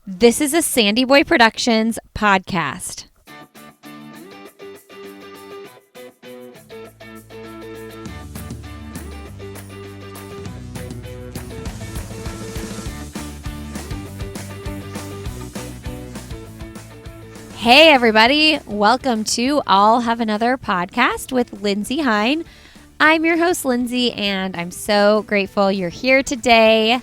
This is a Sandy Boy Productions podcast. Hey everybody, welcome to I'll Have Another Podcast with Lindsay Hine. I'm your host, Lindsay, and I'm so grateful you're here today.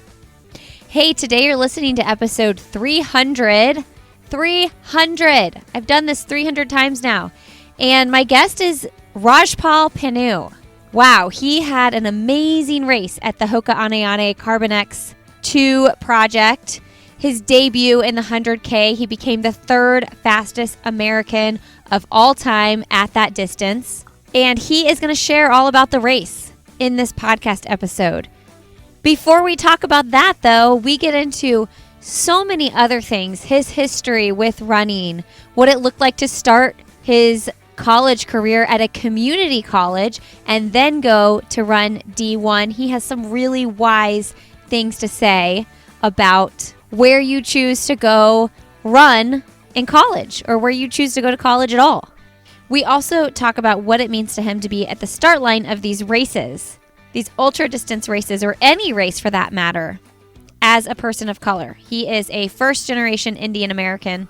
Hey, today you're listening to episode 300. 300! I've done this 300 times now. And my guest is Rajpaul Pannu. Wow, he had an amazing race at the Hoka One One Carbon 2 project. His debut in the 100K, he became the third fastest American of all time at that distance. And he is going to share all about the race in this podcast episode. Before we talk about that, though, we get into so many other things. His history with running, what it looked like to start his college career at a community college and then go to run D1. He has some really wise things to say about where you choose to go run in college or where you choose to go to college at all. We also talk about what it means to him to be at the start line of these races. These ultra distance races, or any race for that matter, as a person of color. He is a first generation Indian American.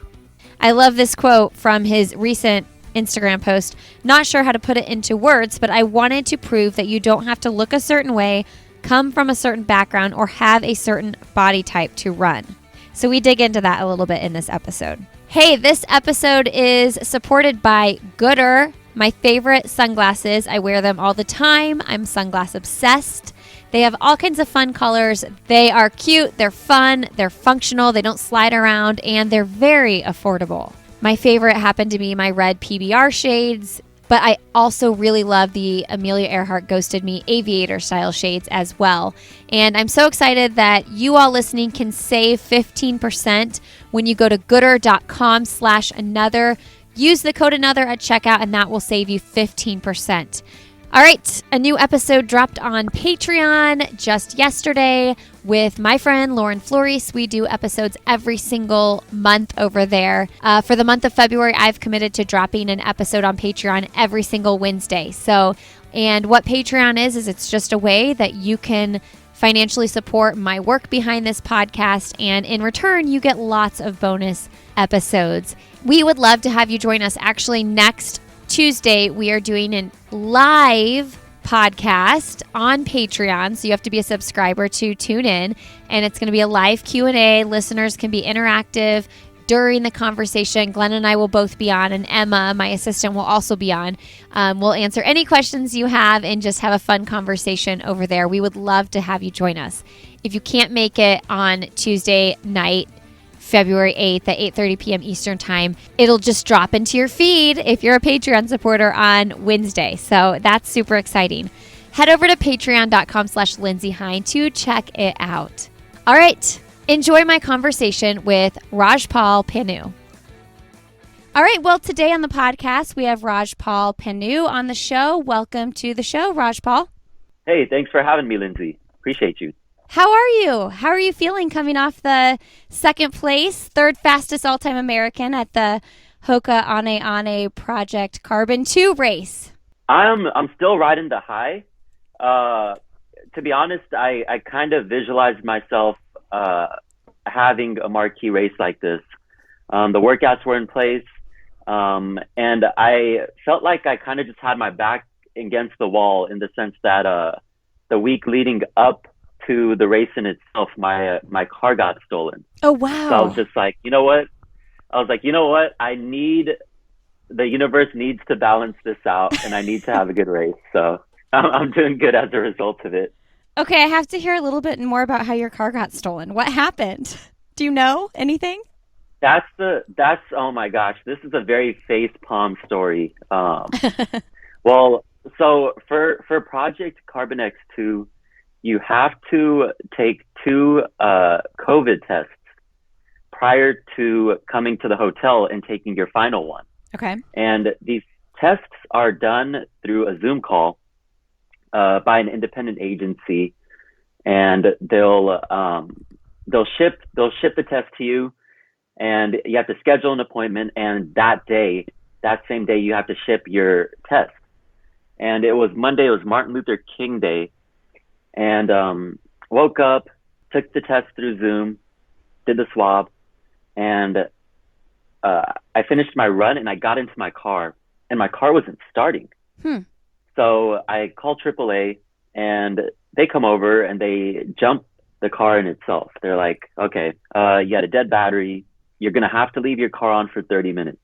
I love this quote from his recent Instagram post. Not sure how to put it into words, but I wanted to prove that you don't have to look a certain way, come from a certain background, or have a certain body type to run. So we dig into that a little bit in this episode. Hey, this episode is supported by Gooder. My favorite sunglasses. I wear them all the time. I'm sunglass obsessed. They have all kinds of fun colors. They are cute, they're fun, they're functional, they don't slide around, and they're very affordable. My favorite happened to be my red PBR shades, but I also really love the Amelia Earhart Ghosted Me aviator style shades as well. And I'm so excited that you all listening can save 15% when you go to gooder.com/another. Use the code ANOTHER at checkout, and that will save you 15%. All right, a new episode dropped on Patreon just yesterday with my friend Lauren Flores. We do episodes every single month over there. For the month of February, I've committed to dropping an episode on Patreon every single Wednesday. And what Patreon is it's just a way that you can financially support my work behind this podcast, and in return, you get lots of bonus episodes. We would love to have you join us. Actually, next Tuesday, we are doing a live podcast on Patreon, so you have to be a subscriber to tune in, and it's going to be a live Q&A. Listeners can be interactive during the conversation. Glenn and I will both be on, and Emma, my assistant, will also be on. We'll answer any questions you have and just have a fun conversation over there. We would love to have you join us. If you can't make it on Tuesday night, February 8th at 8:30 p.m. Eastern Time, it'll just drop into your feed if you're a Patreon supporter on Wednesday. So that's super exciting. Head over to patreon.com/Lindsay Hine to check it out. All right. Enjoy my conversation with Rajpaul Pannu. All right. Well, today on the podcast, we have Rajpaul Pannu on the show. Welcome to the show, Rajpaul. Hey, thanks for having me, Lindsay. Appreciate you. How are you? How are you feeling coming off the second place, third fastest all-time American at the Hoka One One Project Carbon 2 race? I'm still riding the high. To be honest, I kind of visualized myself having a marquee race like this. The workouts were in place, and I felt like I kind of just had my back against the wall in the sense that the week leading up to the race in itself, my car got stolen. Oh, wow. So I was just like, you know what? The universe needs to balance this out, and I need to have a good race. So I'm doing good as a result of it. Okay, I have to hear a little bit more about how your car got stolen. What happened? Do you know anything? That's oh my gosh, this is a very face palm story. Well, so for Project Carbon X2, you have to take 2 COVID tests prior to coming to the hotel and taking your final one. Okay. And these tests are done through a Zoom call by an independent agency, and they'll ship the test to you. and you have to schedule an appointment, and that same day, you have to ship your test. And it was Monday, it was Martin Luther King Day, and woke up, took the test through Zoom, did the swab, and I finished my run, and I got into my car, and my car wasn't starting. So I called AAA, and they come over, and they jump the car in itself. They're like, okay, you had a dead battery. You're going to have to leave your car on for 30 minutes.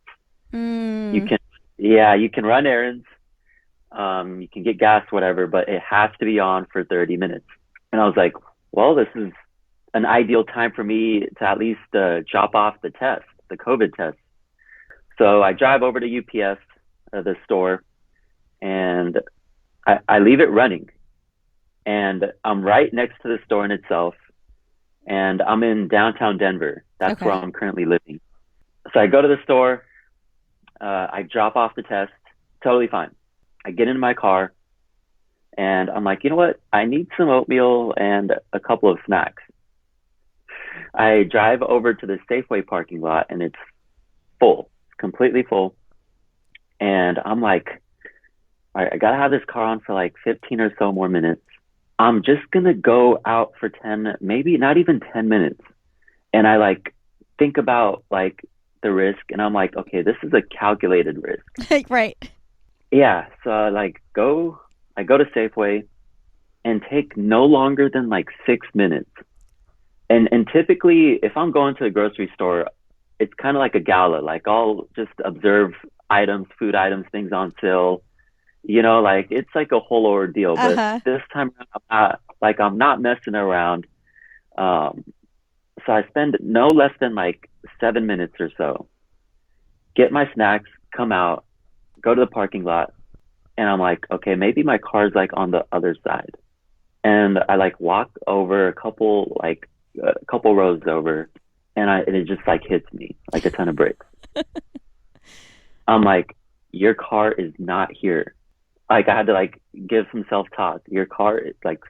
You can run errands. You can get gas, whatever, but it has to be on for 30 minutes. And I was like, well, this is an ideal time for me to at least drop off the test, the COVID test. So I drive over to UPS, the store, and I leave it running. And I'm right next to the store in itself. And I'm in downtown Denver. That's where I'm currently living. So I go to the store. I drop off the test. Totally fine. I get in my car. And I'm like, you know what? I need some oatmeal and a couple of snacks. I drive over to the Safeway parking lot, and it's full. It's completely full. And I'm like, all right, I got to have this car on for like 15 or so more minutes. I'm just going to go out for 10, maybe not even 10 minutes. And I like think about like the risk, and I'm like, okay, this is a calculated risk. Right. Yeah. So I go to Safeway and take no longer than like 6 minutes. And typically if I'm going to a grocery store, it's kind of like a gala. Like I'll just observe items, food items, things on sale. You know, like it's like a whole ordeal. But this time I'm not messing around. So I spend no less than like 7 minutes or so. Get my snacks, come out, go to the parking lot, and I'm like, okay, maybe my car's like on the other side. And I like walk over a couple rows over, and it just like hits me like a ton of bricks. I'm like, your car is not here. Like I had to like give some self-talk. Your car is like,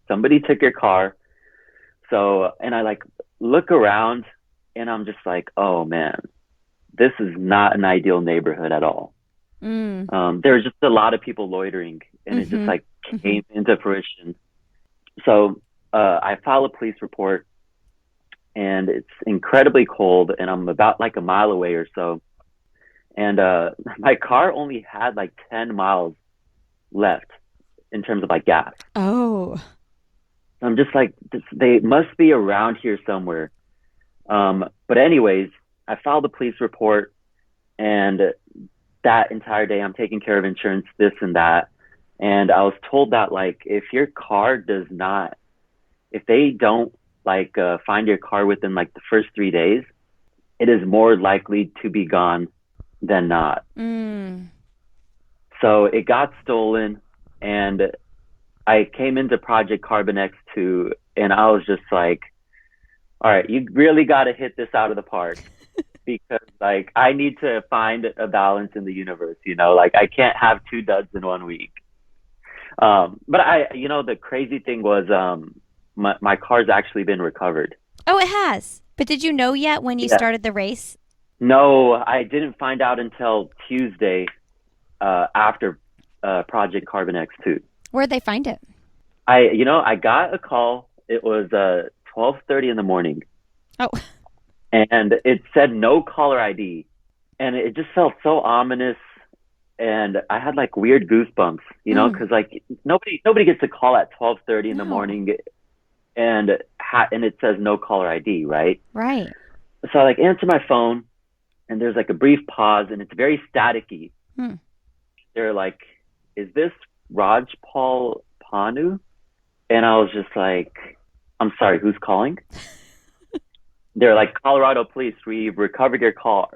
somebody took your car. So, and I like look around, and I'm just like, oh man, this is not an ideal neighborhood at all. There's just a lot of people loitering, and it just like came into fruition. So I file a police report, and it's incredibly cold, and I'm about like a mile away or so. And my car only had like 10 miles left in terms of like gas. Oh. I'm just like, they must be around here somewhere. But anyways, I filed a police report, and that entire day I'm taking care of insurance, this and that. And I was told that like, if your car if they don't like find your car within like the first 3 days, it is more likely to be gone than not. So it got stolen, and I came into Project Carbon X2, and I was just like, all right, you really got to hit this out of the park, because like I need to find a balance in the universe, you know, like I can't have 2 duds in 1 week. But the crazy thing was, my car's actually been recovered. Oh, it has. But did you know yet when you started the race? No, I didn't find out until Tuesday, after Project Carbon X2. Where'd they find it? I got a call. It was 12:30 in the morning. Oh. And it said no caller ID, and it just felt so ominous. And I had like weird goosebumps, you know, because like nobody gets a call at 12:30 in the morning, and it says no caller ID, right? Right. So I like answer my phone, and there's like a brief pause, and it's very staticky. They're like, "Is this Rajpaul Pannu?" And I was just like, "I'm sorry, who's calling?" They're like, "Colorado police, we recovered your car.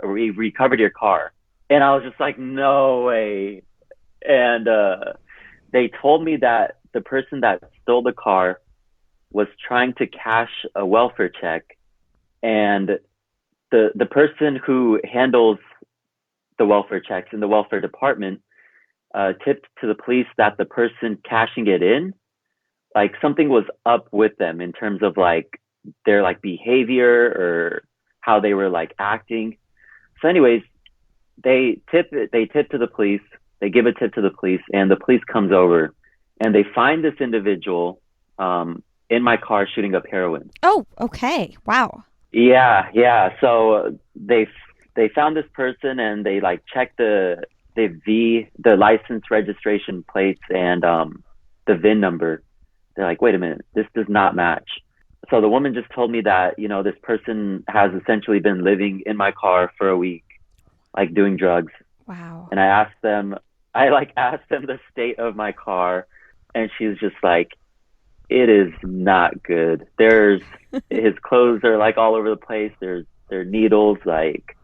And I was just like, no way. And they told me that the person that stole the car was trying to cash a welfare check, and the person who handles the welfare checks in the welfare department tipped to the police that the person cashing it in, like something was up with them in terms of like their like behavior, or how they were like acting. So anyways, they tip to the police. They give a tip to the police, and the police comes over, and they find this individual in my car shooting up heroin. Oh, okay. Wow. Yeah. So they found this person, and they like checked the license registration plates and the VIN number. They're like, wait a minute, this does not match. So the woman just told me that, this person has essentially been living in my car for a week, like doing drugs. Wow. And I asked them the state of my car, and she was just like, it is not good. His clothes are like all over the place. There are needles, like,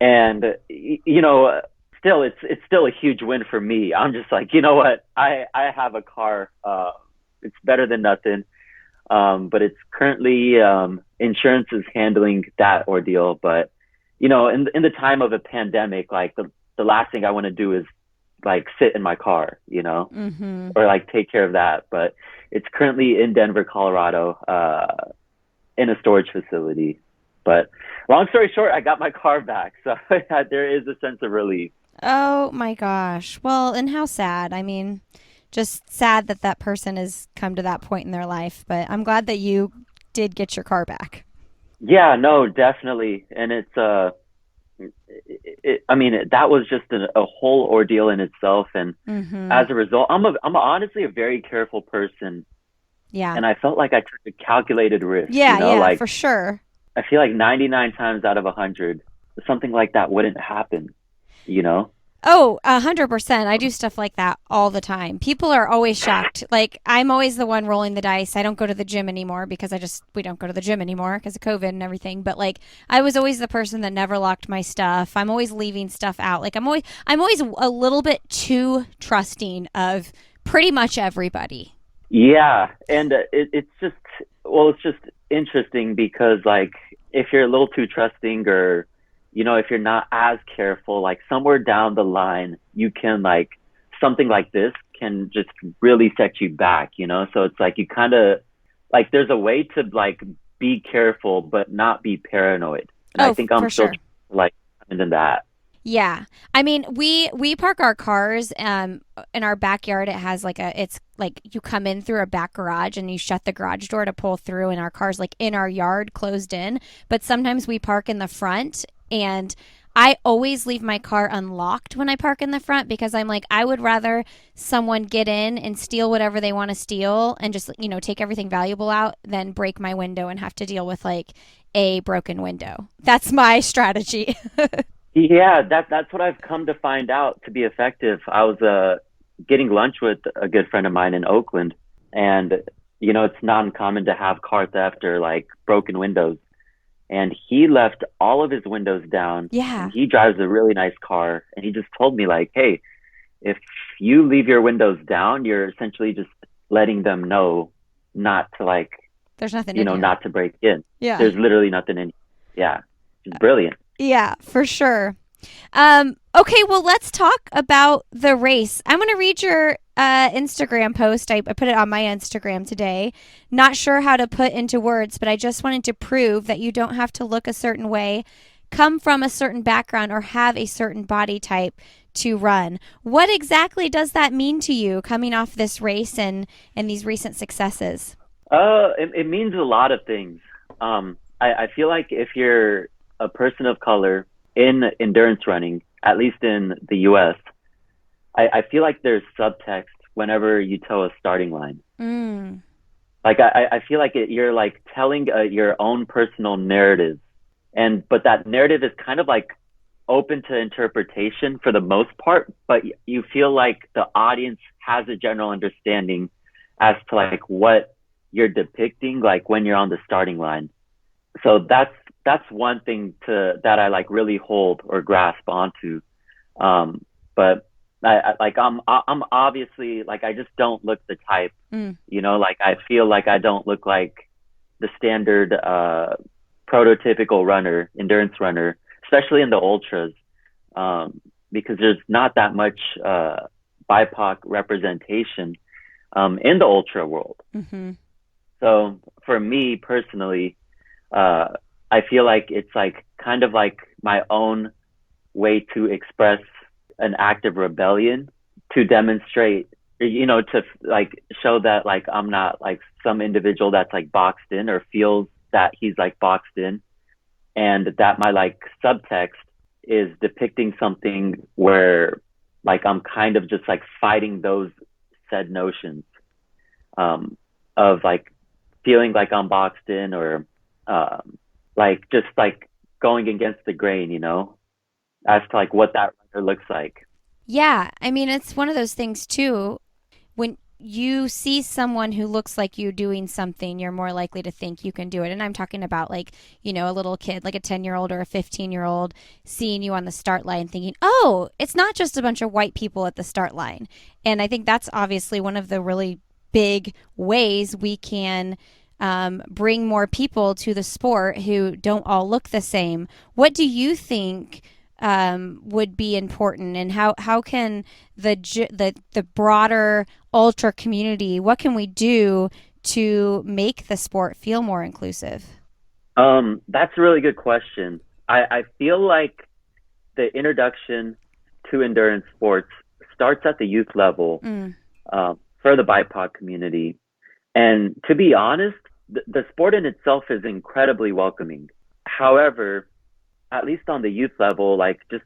and still, it's still a huge win for me. I'm just like, you know what? I have a car. It's better than nothing. But it's currently, insurance is handling that ordeal. But, in the time of a pandemic, like the last thing I want to do is like sit in my car, Mm-hmm. or like take care of that. But it's currently in Denver, Colorado, in a storage facility. But long story short, I got my car back. So there is a sense of relief. Oh my gosh. Well, and how sad. I mean, just sad that person has come to that point in their life, but I'm glad that you did get your car back. Yeah, no, definitely. And it's, that was just a whole ordeal in itself. And Mm-hmm. as a result, I'm honestly a very careful person. Yeah. And I felt like I took a calculated risk. Yeah, for sure. I feel like 99 times out of 100, something like that wouldn't happen, Oh, 100%. I do stuff like that all the time. People are always shocked. Like, I'm always the one rolling the dice. I don't go to the gym anymore because we don't go to the gym anymore because of COVID and everything. But like, I was always the person that never locked my stuff. I'm always leaving stuff out. Like, I'm always a little bit too trusting of pretty much everybody. Yeah. And it's just interesting because like, if you're a little too trusting or, if you're not as careful, like somewhere down the line, you can like, something like this can just really set you back, So it's like, you kind of like, there's a way to like be careful, but not be paranoid. And I think I'm still like into that. Yeah. I mean, we park our cars in our backyard. It has like it's like you come in through a back garage and you shut the garage door to pull through, and our car's like in our yard closed in. But sometimes we park in the front, and I always leave my car unlocked when I park in the front because I'm like, I would rather someone get in and steal whatever they want to steal and just, take everything valuable out than break my window and have to deal with like a broken window. That's my strategy. Yeah, that's what I've come to find out to be effective. I was getting lunch with a good friend of mine in Oakland, and it's not uncommon to have car theft or like broken windows. And he left all of his windows down. Yeah. And he drives a really nice car, and he just told me like, hey, if you leave your windows down, you're essentially just letting them know not to like, there's nothing in here. Not to break in. Yeah. There's literally nothing in. Yeah. It's brilliant. Yeah, for sure. Okay, well, let's talk about the race. I'm going to read your Instagram post. I put it on my Instagram today. Not sure how to put into words, but I just wanted to prove that you don't have to look a certain way, come from a certain background, or have a certain body type to run. What exactly does that mean to you coming off this race and these recent successes? It means a lot of things. I feel like if you're a person of color in endurance running, at least in the US, I feel like there's subtext whenever you toe a starting line. Mm. Like, I feel like you're like telling your own personal narrative. But that narrative is kind of like open to interpretation for the most part, but you feel like the audience has a general understanding as to like what you're depicting, like when you're on the starting line. So that's one thing that I like really hold or grasp onto. But I'm obviously like, I just don't look the type, like I feel like I don't look like the standard, prototypical runner, endurance runner, especially in the ultras, because there's not that much, BIPOC representation, in the ultra world. Mm-hmm. So for me personally, I feel like it's like kind of like my own way to express an act of rebellion, to demonstrate, to like show that like I'm not like some individual that's like boxed in or feels that he's like boxed in, and that my like subtext is depicting something where like I'm kind of just like fighting those said notions, of like feeling like I'm boxed in, or like just like going against the grain, as to like what that runner looks like. Yeah, I mean, it's one of those things too. When you see someone who looks like you doing something, you're more likely to think you can do it. And I'm talking about like, a little kid, like a 10-year-old or a 15-year-old seeing you on the start line thinking, oh, it's not just a bunch of white people at the start line. And I think that's obviously one of the really big ways we can bring more people to the sport who don't all look the same. What do you think would be important, and how can the broader ultra community, what can we do to make the sport feel more inclusive? That's a really good question. I feel like the introduction to endurance sports starts at the youth level, for the BIPOC community. And to be honest, the sport in itself is incredibly welcoming. However, at least on the youth level, like just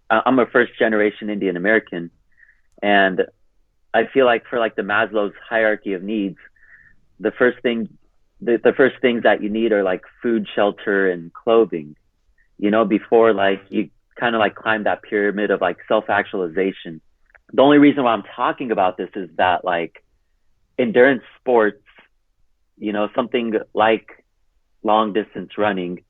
I'm a first generation Indian American, and I feel like for like the Maslow's hierarchy of needs, the first things that you need are like food, shelter, and clothing, before like you kind of like climb that pyramid of like self-actualization. The only reason why I'm talking about this is that like endurance sports, something like long distance running,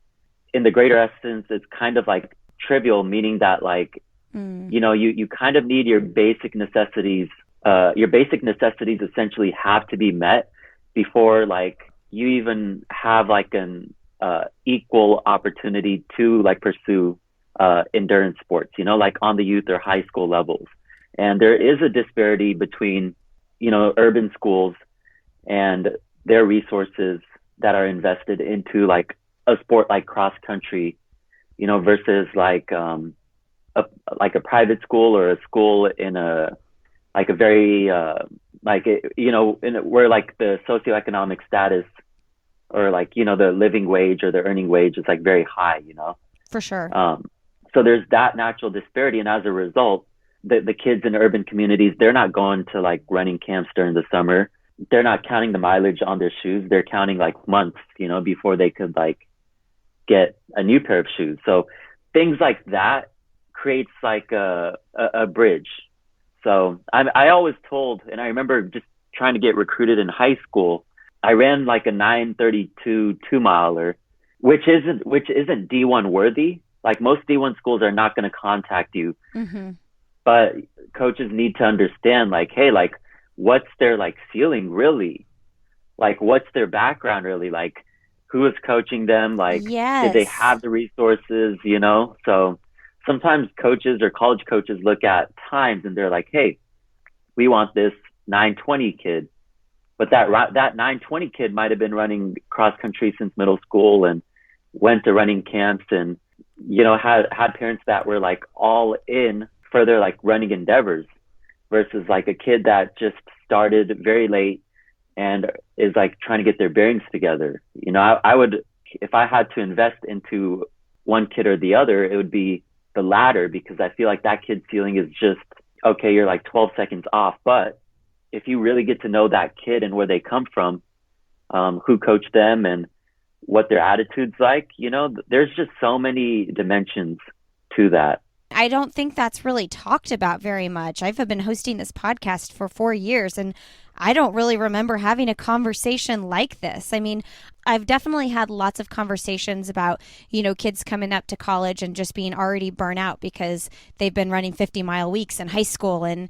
in the greater essence, it's kind of like trivial, meaning that like, you kind of need your basic necessities. Your basic necessities essentially have to be met before like you even have like an equal opportunity to like pursue endurance sports, like on the youth or high school levels. And there is a disparity between, urban schools and their resources that are invested into like a sport like cross country, versus like a private school or a school in a like a very where like the socioeconomic status, or like the living wage or the earning wage is like very high, For sure. So there's that natural disparity, and as a result, the kids in urban communities, they're not going to like running camps during the summer. They're not counting the mileage on their shoes. They're counting like months, before they could like get a new pair of shoes. So things like that creates like a bridge. So I always told, and I remember just trying to get recruited in high school, I ran like a 9:32 2-miler, which isn't D1 worthy. Like most D1 schools are not going to contact you, but coaches need to understand like, hey, like what's their like ceiling really? Like what's their background really? Like who is coaching them? Like, did they have the resources, So sometimes coaches or college coaches look at times and they're like, hey, we want this 9:20 kid. But that 9:20 kid might have been running cross country since middle school and went to running camps and, had parents that were like all in for their like running endeavors, versus like a kid that just started very late and is like trying to get their bearings together. I would, if I had to invest into one kid or the other, it would be the latter, because I feel like that kid's ceiling is just, okay, you're like 12 seconds off. But if you really get to know that kid and where they come from, who coached them and what their attitude's like, there's just so many dimensions to that. I don't think that's really talked about very much. I've been hosting this podcast for 4 years, and I don't really remember having a conversation like this. I mean, I've definitely had lots of conversations about, kids coming up to college and just being already burnt out because they've been running 50-mile weeks in high school and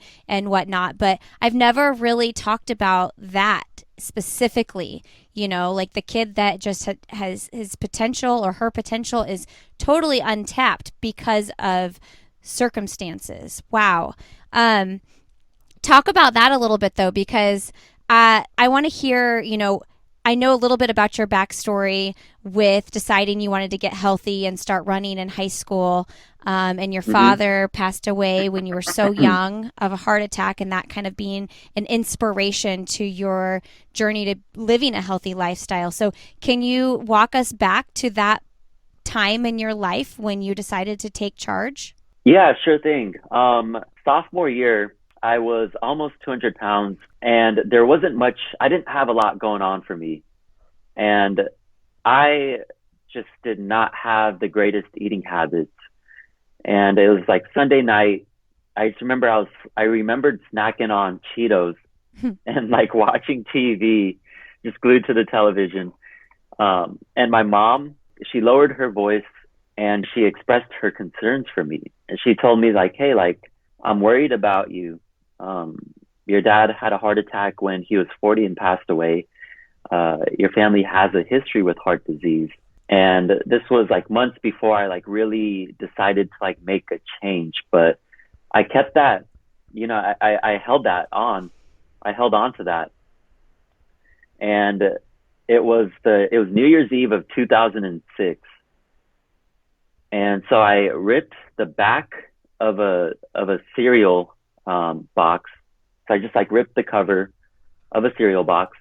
whatnot. But I've never really talked about that specifically, like the kid that just has his potential or her potential is totally untapped because of circumstances. Wow. Talk about that a little bit though, because I want to hear, I know a little bit about your backstory with deciding you wanted to get healthy and start running in high school. And your father passed away when you were so young of a heart attack, and that kind of being an inspiration to your journey to living a healthy lifestyle. So can you walk us back to that time in your life when you decided to take charge? Yeah, sure thing. Sophomore year, I was almost 200 pounds, and there wasn't much, I didn't have a lot going on for me. And I just did not have the greatest eating habits. And it was like Sunday night. I just remember I remembered snacking on Cheetos and like watching TV, just glued to the television. And my mom, she lowered her voice and she expressed her concerns for me. And she told me like, hey, like, I'm worried about you. Your dad had a heart attack when he was 40 and passed away. Your family has a history with heart disease. And this was like months before I like really decided to like make a change. But I kept that, I held that on. I held on to that. And it was New Year's Eve of 2006. And so I ripped the back of a cereal box. So I just like ripped the cover of a cereal box,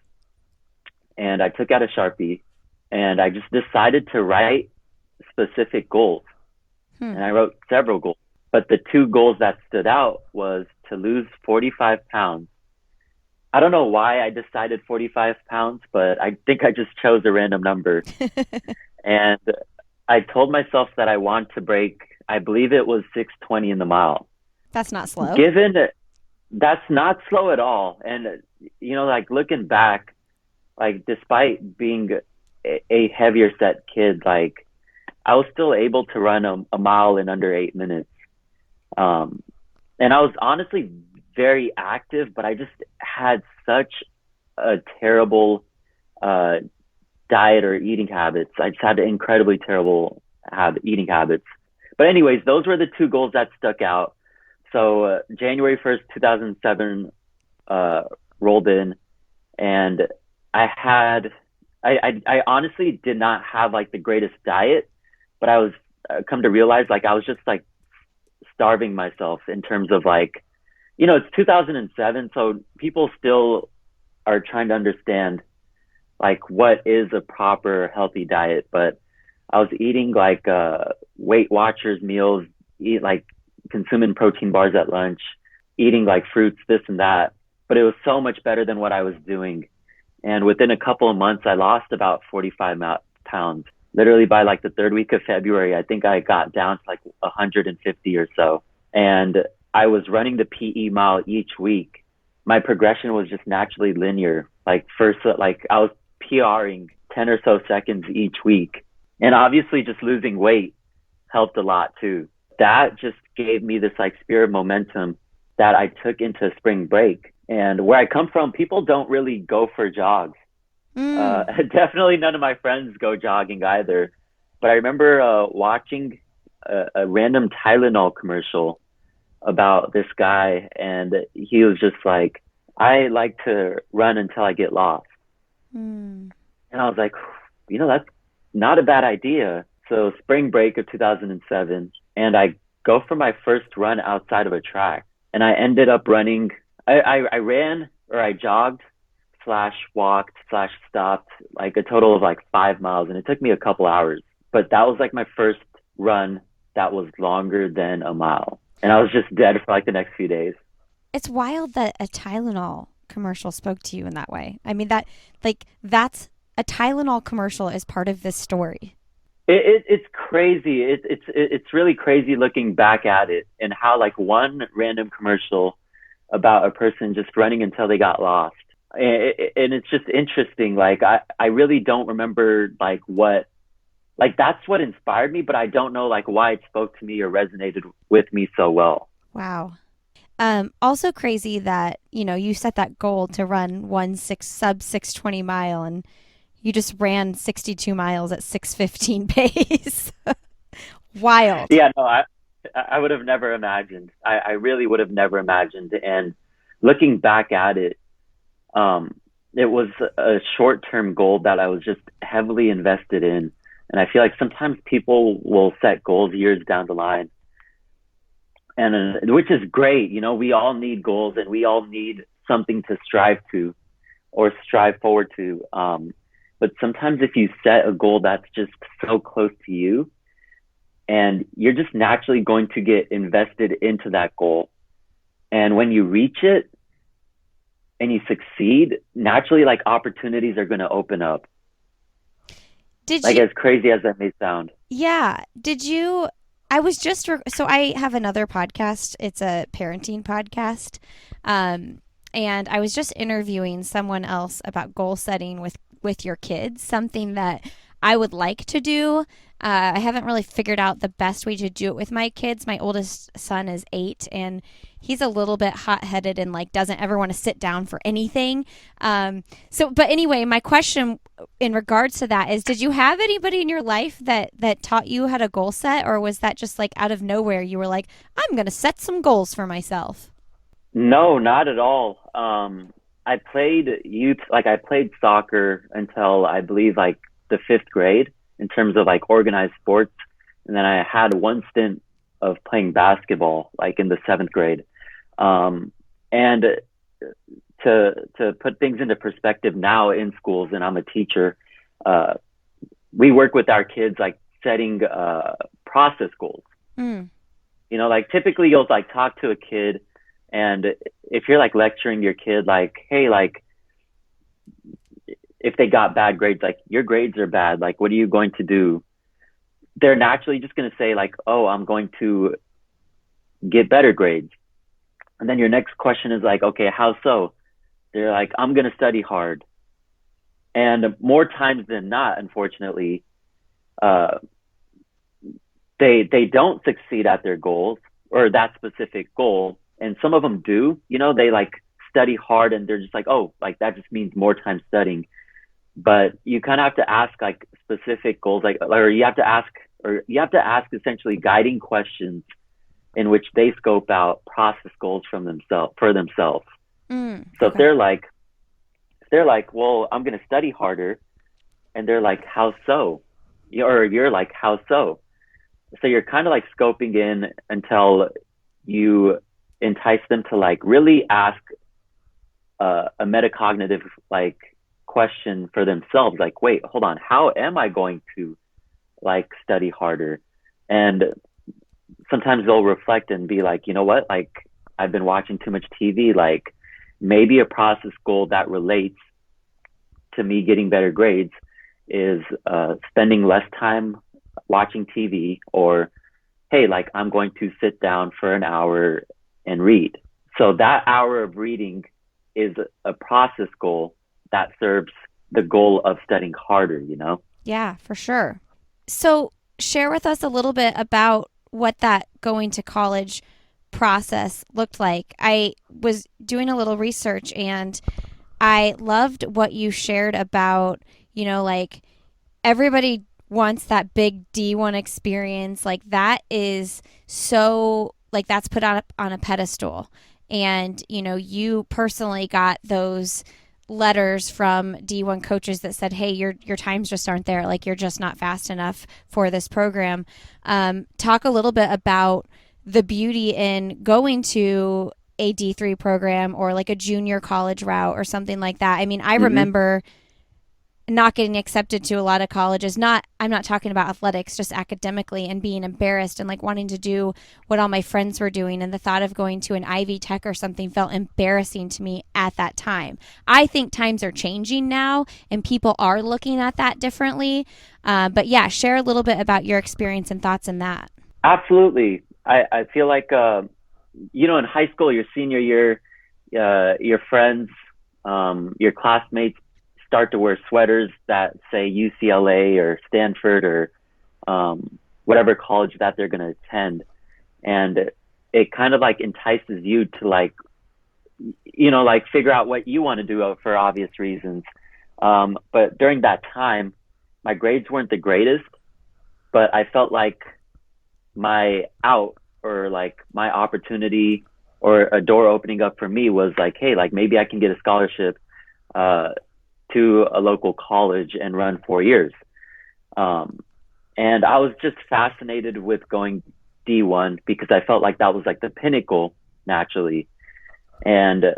and I took out a Sharpie, and I just decided to write specific goals. And I wrote several goals, but the two goals that stood out was to lose 45 pounds. I don't know why I decided 45 pounds, but I think I just chose a random number. And I told myself that I want to break, I believe it was 6:20 in the mile. That's not slow. That's not slow at all. And, like looking back, like despite being a heavier set kid, like I was still able to run a mile in under 8 minutes. And I was honestly very active, but I just had such a terrible diet or eating habits. I just had incredibly terrible eating habits. But anyways, those were the two goals that stuck out. So January 1st, 2007 rolled in, and I honestly did not have like the greatest diet, but I was come to realize like I was just like starving myself in terms of like, it's 2007, so people still are trying to understand like what is a proper healthy diet. But I was eating like Weight Watchers meals, consuming protein bars at lunch, eating like fruits, this and that. But it was so much better than what I was doing. And within a couple of months, I lost about 45 pounds. Literally by like the third week of February, I think I got down to like 150 or so. And I was running the PE mile each week. My progression was just naturally linear. Like first, like I was PRing 10 or so seconds each week. And obviously just losing weight helped a lot too. That just gave me this like spirit of momentum that I took into spring break. And where I come from, people don't really go for jogs. Definitely none of my friends go jogging either. But I remember watching a random Tylenol commercial about this guy, and he was just like, I like to run until I get lost. And I was like, that's not a bad idea. So spring break of 2007, and I go for my first run outside of a track, and I ended up running. I ran, or I jogged / walked / stopped like a total of like 5 miles, and it took me a couple hours. But that was like my first run that was longer than a mile, and I was just dead for like the next few days. It's wild that a Tylenol commercial spoke to you in that way. I mean, that's a Tylenol commercial is part of this story. It's crazy. It's really crazy looking back at it, and how like one random commercial about a person just running until they got lost. And it's just interesting. Like I really don't remember like what, like that's what inspired me, but I don't know like why it spoke to me or resonated with me so well. Wow. Also crazy that, you set that goal to run sub 620 mile, and you just ran 62 miles at 6:15 pace. Wild. Yeah, no, I would have never imagined. I really would have never imagined. And looking back at it, it was a short-term goal that I was just heavily invested in. And I feel like sometimes people will set goals years down the line, and which is great. You know, we all need goals and we all need something to strive to or strive forward to. But sometimes if you set a goal that's just so close to you, and you're just naturally going to get invested into that goal. And when you reach it and you succeed, naturally, like, opportunities are going to open up. As crazy as that may sound. Yeah. So I have another podcast. It's a parenting podcast. And I was just interviewing someone else about goal setting with your kids, something that I would like to do. I haven't really figured out the best way to do it with my kids. My oldest son is 8, and he's a little bit hot-headed and like doesn't ever want to sit down for anything. But anyway, my question in regards to that is, did you have anybody in your life that taught you how to goal set, or was that just like out of nowhere you were like, I'm going to set some goals for myself? No, not at all. I played I played soccer until I believe like the 5th grade in terms of like organized sports. And then I had one stint of playing basketball, like in the 7th grade. And to put things into perspective now in schools, and I'm a teacher, we work with our kids, like setting, process goals. You know, like typically you'll like talk to a kid, and if you're like lecturing your kid, like, hey, like, if they got bad grades, like, your grades are bad, like, what are you going to do? They're naturally just going to say like, oh, I'm going to get better grades. And then your next question is like, okay, how so? They're like, I'm going to study hard. And more times than not, unfortunately, they don't succeed at their goals or that specific goal. And some of them do, you know, they like study hard and they're just like, oh, like that just means more time studying. But you kind of have to ask like specific goals, or you have to ask essentially guiding questions in which they scope out process goals for themselves. So if they're like, well, I'm going to study harder, and they're like, how so? Or you're like, how so? So you're kind of like scoping in until you entice them to like really ask a metacognitive like question for themselves, like, wait, hold on, how am I going to like study harder? And sometimes they'll reflect and be like, you know what, like, I've been watching too much TV, like maybe a process goal that relates to me getting better grades is spending less time watching TV, or hey, like, I'm going to sit down for an hour and read. So that hour of reading is a process goal that serves the goal of studying harder, you know? Yeah, for sure. So share with us a little bit about what that going to college process looked like. I was doing a little research and I loved what you shared about, you know, like everybody wants that big D1 experience. Like that is so, like that's put on a pedestal. And, you know, you personally got those letters from D1 coaches that said, hey, your times just aren't there. Like you're just not fast enough for this program. Talk a little bit about the beauty in going to a D3 program or like a junior college route or something like that. I mean, I remember not getting accepted to a lot of colleges. I'm not talking about athletics, just academically, and being embarrassed and like wanting to do what all my friends were doing. And the thought of going to an Ivy Tech or something felt embarrassing to me at that time. I think times are changing now and people are looking at that differently. But yeah, share a little bit about your experience and thoughts in that. Absolutely. I feel like, you know, in high school, your senior year, your friends, your classmates start to wear sweaters that say UCLA or Stanford or whatever college that they're going to attend. And it kind of like entices you to like, you know, like figure out what you want to do for obvious reasons. But during that time, my grades weren't the greatest, but I felt like my out or like my opportunity or a door opening up for me was like, hey, like maybe I can get a scholarship to a local college and run 4 years. And I was just fascinated with going D1 because I felt like that was like the pinnacle naturally. And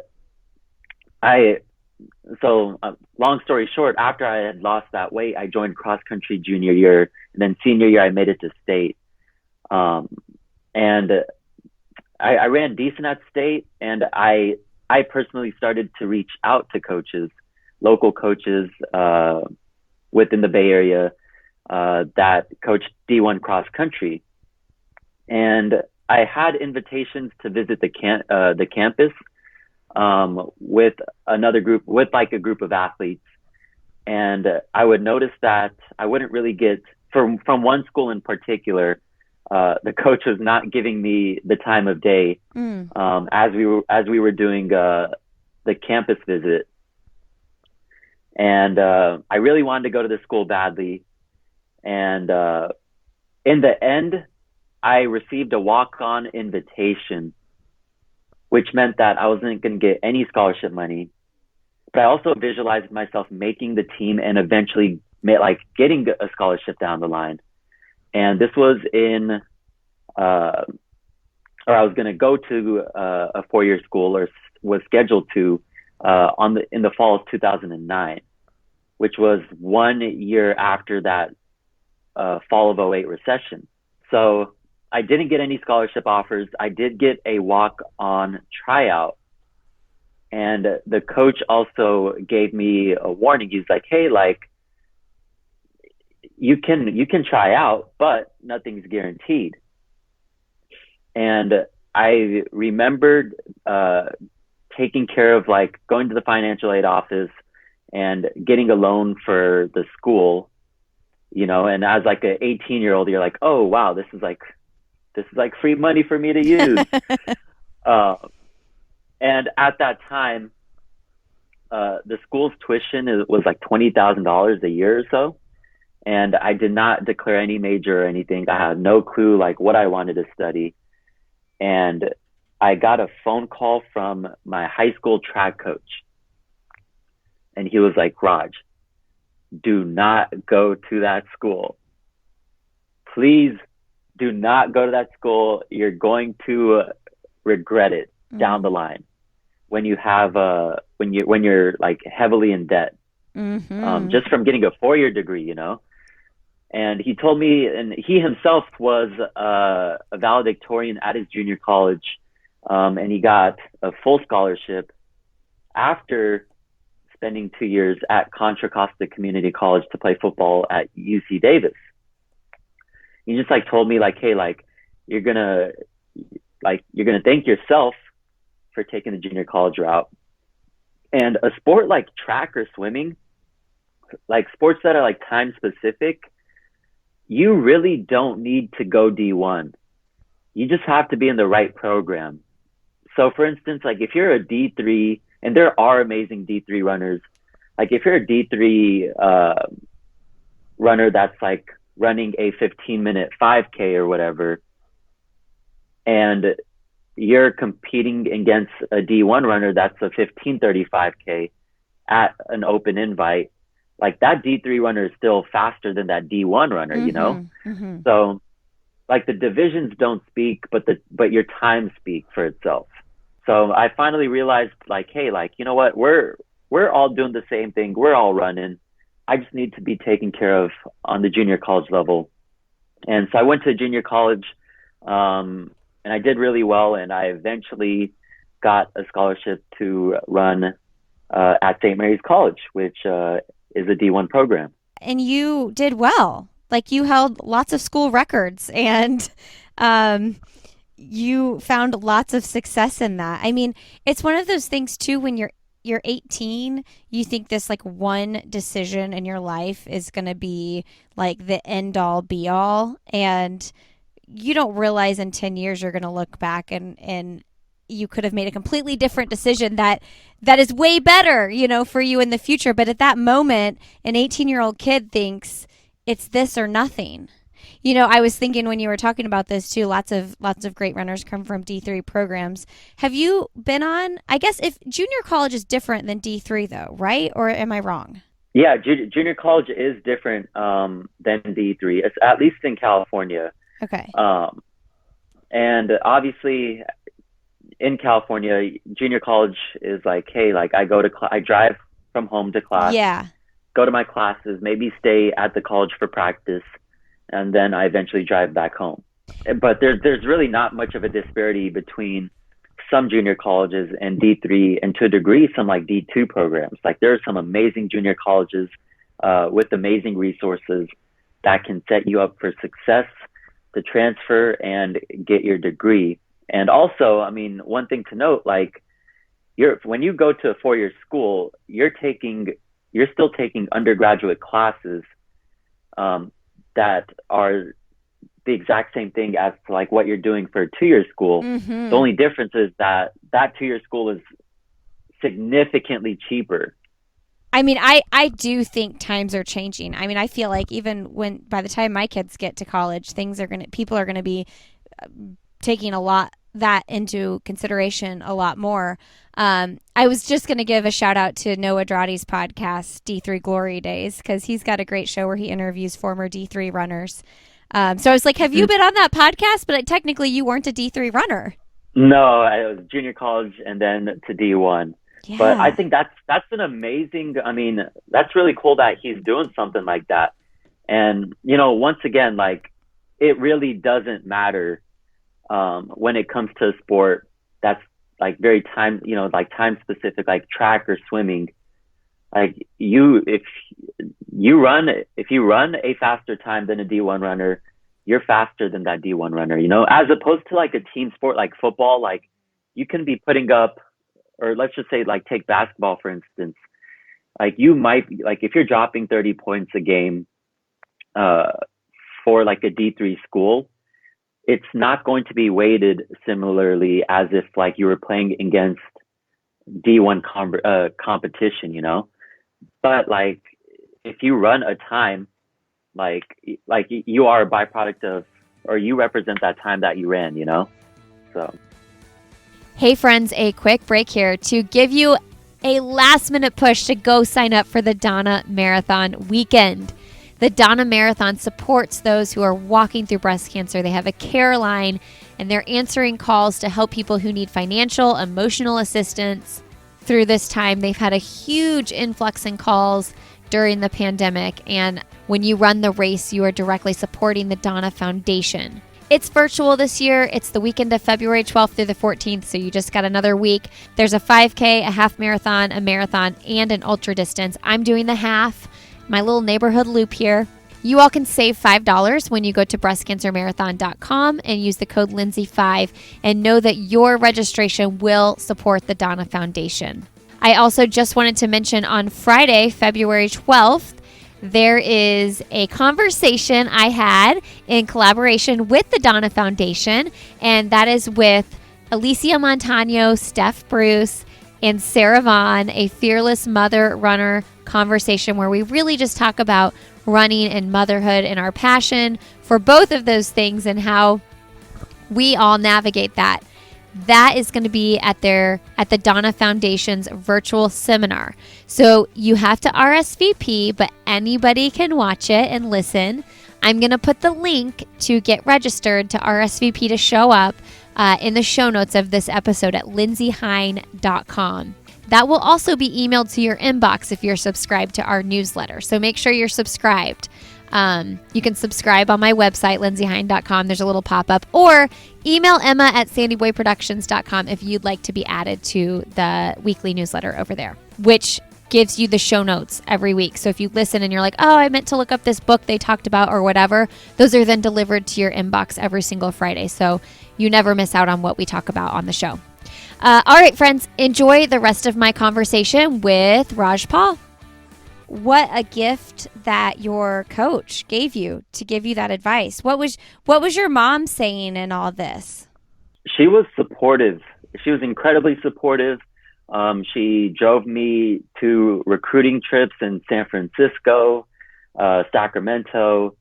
long story short, after I had lost that weight, I joined cross country junior year, and then senior year I made it to state. And I ran decent at state, and I personally started to reach out to coaches, local coaches within the Bay Area that coached D1 cross country. And I had invitations to visit the campus with another group, with like a group of athletes. And I would notice that I wouldn't really get, from one school in particular, the coach was not giving me the time of day as we were doing the campus visit. And I really wanted to go to the school badly. And in the end, I received a walk-on invitation, which meant that I wasn't going to get any scholarship money. But I also visualized myself making the team and eventually getting a scholarship down the line. And this was or I was going to go to a 4-year school, or was scheduled to in the fall of 2009, which was 1 year after that fall of 2008 recession. So I didn't get any scholarship offers. I did get a walk-on tryout. And the coach also gave me a warning. He's like, hey, you can try out, but nothing's guaranteed. And I remembered taking care of going to the financial aid office and getting a loan for the school, and as an 18-year-old, you're like, oh, wow, this is free money for me to use. And at that time, the school's tuition was $20,000 a year or so. And I did not declare any major or anything. I had no clue what I wanted to study. And I got a phone call from my high school track coach. And he was like, Raj, do not go to that school. Please do not go to that school. You're going to regret it down the line when you have when you're heavily in debt, just from getting a 4-year degree, And he told me, and he himself was a valedictorian at his junior college, and he got a full scholarship after spending 2 years at Contra Costa Community College to play football at UC Davis. He just told me hey, you're gonna thank yourself for taking the junior college route. And a sport like track or swimming, sports that are time specific, you really don't need to go D1. You just have to be in the right program. So for instance, if you're a D3, and there are amazing D3 runners, if you're a D3 runner that's running a 15-minute 5K or whatever, and you're competing against a D1 runner that's a 15:35K at an open invite, that D3 runner is still faster than that D1 runner, So the divisions don't speak, but your time speak for itself. So I finally realized hey, you know what, we're all doing the same thing. We're all running. I just need to be taken care of on the junior college level. And so I went to junior college, and I did really well. And I eventually got a scholarship to run at St. Mary's College, which is a D1 program. And you did well. You held lots of school records, and you found lots of success in that. I mean, it's one of those things too, when you're 18, you think this one decision in your life is going to be the end all be all. And you don't realize in 10 years you're going to look back and you could have made a completely different decision that is way better, for you in the future. But at that moment, an 18-year-old kid thinks it's this or nothing. I was thinking when you were talking about this too, lots of great runners come from D3 programs. Have you been on, I guess if junior college is different than D3 though, right? Or am I wrong? Yeah, junior college is different than D3. It's at least in California. Okay. And obviously in California, junior college is like, hey, like I drive from home to class. Yeah. Go to my classes, maybe stay at the college for practice, and then I eventually drive back home. But there's really not much of a disparity between some junior colleges and D3, and to a degree, some like D2 programs. Like there are some amazing junior colleges with amazing resources that can set you up for success to transfer and get your degree. And also, I mean, one thing to note, like when you go to a 4-year school, you're still taking undergraduate classes that are the exact same thing as like what you're doing for a 2-year school. Mm-hmm. The only difference is that 2-year school is significantly cheaper. I mean, I do think times are changing. I mean, I feel like even by the time my kids get to college, people are going to be taking that into consideration a lot more. I was just going to give a shout out to Noah Dratty's podcast, D3 Glory Days, because he's got a great show where he interviews former D3 runners. So I was like, have you been on that podcast? But technically you weren't a D3 runner. No, I was junior college and then to D1. Yeah. But I think that's an amazing, I mean, that's really cool that he's doing something like that. And, once again, like it really doesn't matter when it comes to a sport that's like very time specific, like track or swimming. Like if you run a faster time than a D1 runner, you're faster than that D1 runner, as opposed to like a team sport like football. Like you can be putting up, or let's just say like take basketball, for instance, like you might be like, if you're dropping 30 points a game for like a D3 school, it's not going to be weighted similarly as if like you were playing against D1 competition, But like if you run a time, like you are a byproduct of, or you represent that time that you ran, So. Hey friends, a quick break here to give you a last minute push to go sign up for the Donna Marathon weekend. The Donna Marathon supports those who are walking through breast cancer. They have a care line and they're answering calls to help people who need financial, emotional assistance through this time. They've had a huge influx in calls during the pandemic. And when you run the race, you are directly supporting the Donna Foundation. It's virtual this year. It's the weekend of February 12th through the 14th, so you just got another week. There's a 5K, a half marathon, a marathon, and an ultra distance. I'm doing the half, my little neighborhood loop here. You all can save $5 when you go to breastcancermarathon.com and use the code Lindsay5 and know that your registration will support the Donna Foundation. I also just wanted to mention on Friday, February 12th, there is a conversation I had in collaboration with the Donna Foundation, and that is with Alicia Montano, Steph Bruce, and Sarah Vaughn, a fearless mother runner conversation where we really just talk about running and motherhood and our passion for both of those things and how we all navigate that. That is going to be at the Donna Foundation's virtual seminar. So you have to RSVP, but anybody can watch it and listen. I'm going to put the link to get registered to RSVP to show up in the show notes of this episode at lindsayhine.com. That will also be emailed to your inbox if you're subscribed to our newsletter. So make sure you're subscribed. You can subscribe on my website, lindsayhine.com. There's a little pop-up. Or email Emma at sandyboyproductions.com if you'd like to be added to the weekly newsletter over there, which gives you the show notes every week. So if you listen and you're like, oh, I meant to look up this book they talked about or whatever, those are then delivered to your inbox every single Friday. So you never miss out on what we talk about on the show. All right, friends, enjoy the rest of my conversation with Rajpaul. What a gift that your coach gave you to give you that advice. What was your mom saying in all this? She was supportive. She was incredibly supportive. She drove me to recruiting trips in San Francisco, Sacramento.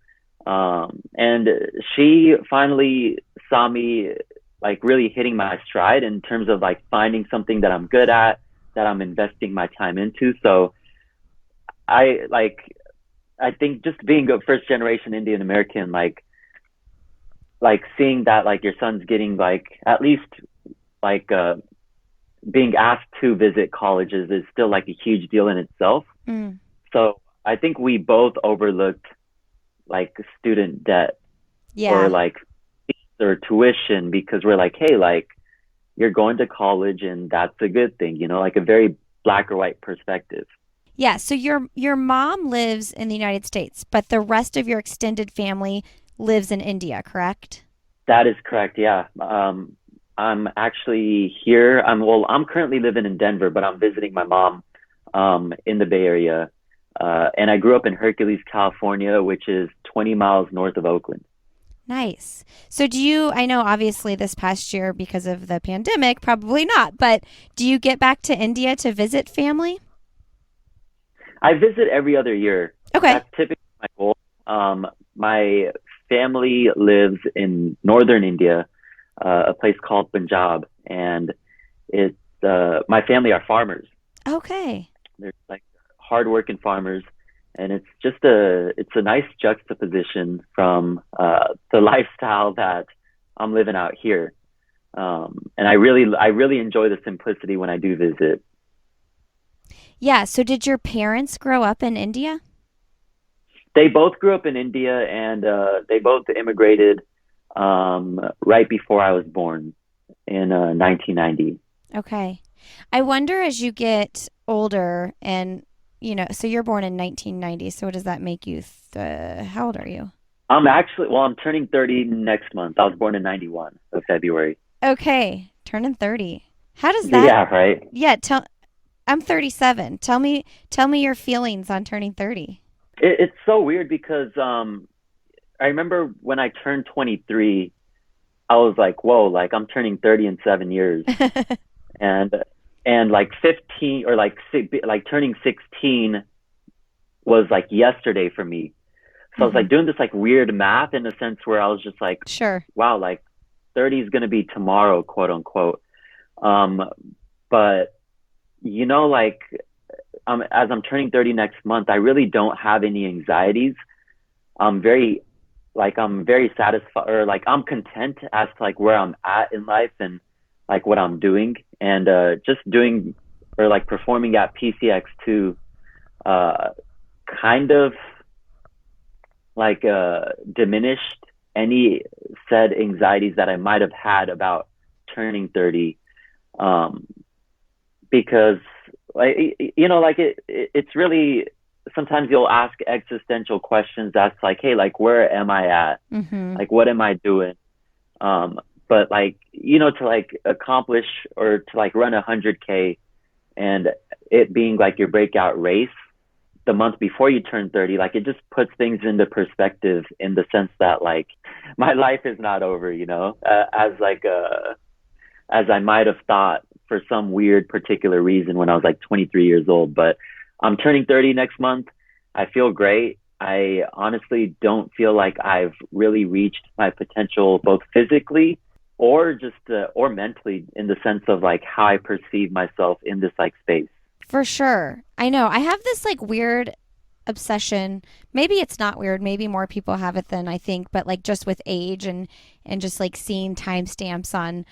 And she finally saw me like really hitting my stride in terms of like finding something that I'm good at, that I'm investing my time into. So I like, I think just being a first generation Indian American, like seeing that like your son's getting like at least like being asked to visit colleges is still like a huge deal in itself. Mm. So I think we both overlooked like student debt or Yeah. like or tuition because we're like, hey, like you're going to college and that's a good thing, you know, like a very black or white perspective. Yeah. So your mom lives in the United States, but the rest of your extended family lives in India, correct? That is correct. Yeah. I'm actually here. I'm currently living in Denver, but I'm visiting my mom, in the Bay Area. And I grew up in Hercules, California, which is 20 miles north of Oakland. Nice. So I know obviously this past year because of the pandemic, probably not, but do you get back to India to visit family? I visit every other year. Okay. That's typically my goal. My family lives in northern India, a place called Punjab, and it's my family are farmers. Okay. They're like hardworking farmers, and it's a nice juxtaposition from the lifestyle that I'm living out here. And I really enjoy the simplicity when I do visit. Yeah. So did your parents grow up in India? They both grew up in India, and they both immigrated right before I was born in 1990. Okay. I wonder as you get older and, so you're born in 1990. So what does that make you? How old are you? I'm turning 30 next month. I was born in 91 of February. Okay. Turning 30. How does that? Yeah, right. Yeah. I'm 37. Tell me your feelings on turning 30. It's so weird because I remember when I turned 23, I was like, whoa, like I'm turning 30 in 7 years. And like 15 or like turning 16 was like yesterday for me. So I was like doing this like weird math in a sense where I was just like, Sure. wow, like 30 is going to be tomorrow, quote unquote. But you know, like as I'm turning 30 next month, I really don't have any anxieties. I'm very satisfied, or like I'm content as to like where I'm at in life and like what I'm doing, and just doing or like performing at PCX2 kind of like diminished any said anxieties that I might have had about turning 30, because like like it's really, sometimes you'll ask existential questions that's like, hey, like where am I at, like what am I doing, but like to like accomplish or to like run 100K and it being like your breakout race the month before you turn 30, like it just puts things into perspective in the sense that like my life is not over, as I might have thought for some weird particular reason when I was like 23 years old. But I'm turning 30 next month. I feel great. I honestly don't feel like I've really reached my potential, both physically or just or mentally, in the sense of like how I perceive myself in this like space. For sure. I know. I have this like weird obsession. Maybe it's not weird. Maybe more people have it than I think, but like just with age and just like seeing timestamps on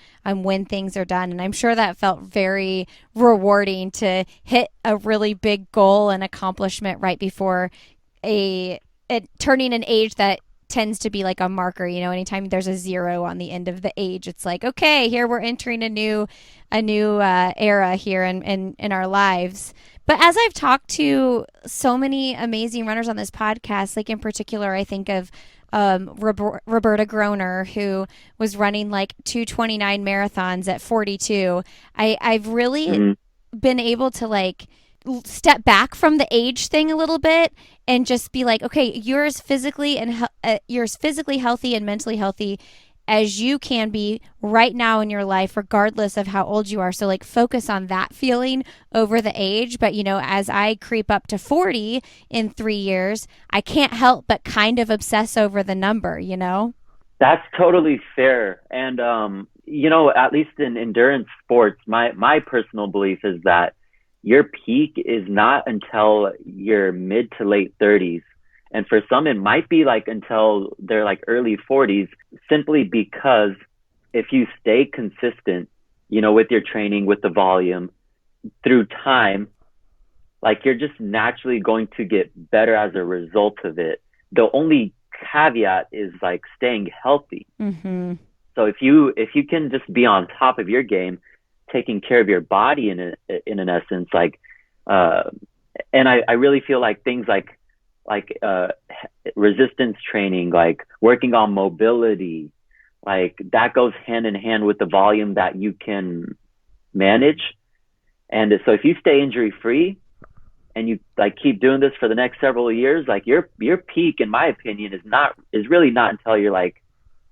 when things are done. And I'm sure that felt very rewarding to hit a really big goal and accomplishment right before turning an age that tends to be like a marker. Anytime there's a 0 on the end of the age, it's like, okay, here we're entering a new era here in our lives. But as I've talked to so many amazing runners on this podcast, like in particular, I think of Roberta Groner, who was running like 2:29 marathons at 42. I've really been able to like step back from the age thing a little bit and just be like, okay, you're physically healthy and mentally healthy, as you can be right now in your life, regardless of how old you are. So like focus on that feeling over the age. But, you know, as I creep up to 40 in 3 years, I can't help but kind of obsess over the number, you know? That's totally fair. And, you know, at least in endurance sports, my personal belief is that your peak is not until your mid to late 30s. And for some, it might be like until they're like early 40s, simply because if you stay consistent, you know, with your training, with the volume through time, like you're just naturally going to get better as a result of it. The only caveat is like staying healthy. Mm-hmm. So if you can just be on top of your game, taking care of your body in an essence, like, and I really feel like things like resistance training, like working on mobility, like that goes hand in hand with the volume that you can manage. And so if you stay injury free and you like keep doing this for the next several years, like your peak, in my opinion, is really not until you're like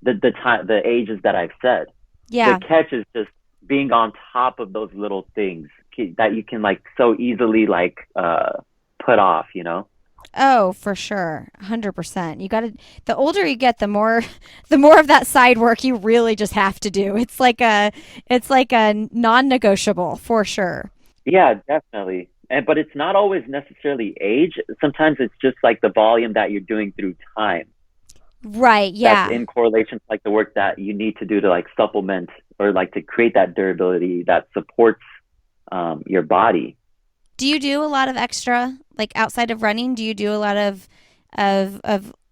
the ages that I've said. Yeah. The catch is just being on top of those little things that you can like so easily like put off, you know? Oh, for sure. 100%. You got to, the older you get, the more of that side work you really just have to do. It's like a non-negotiable for sure. Yeah, definitely. But it's not always necessarily age. Sometimes it's just like the volume that you're doing through time. Right. Yeah. That's in correlation to like the work that you need to do to like supplement or like to create that durability that supports your body. Do you do a lot of extra, like outside of running? Do you do a lot of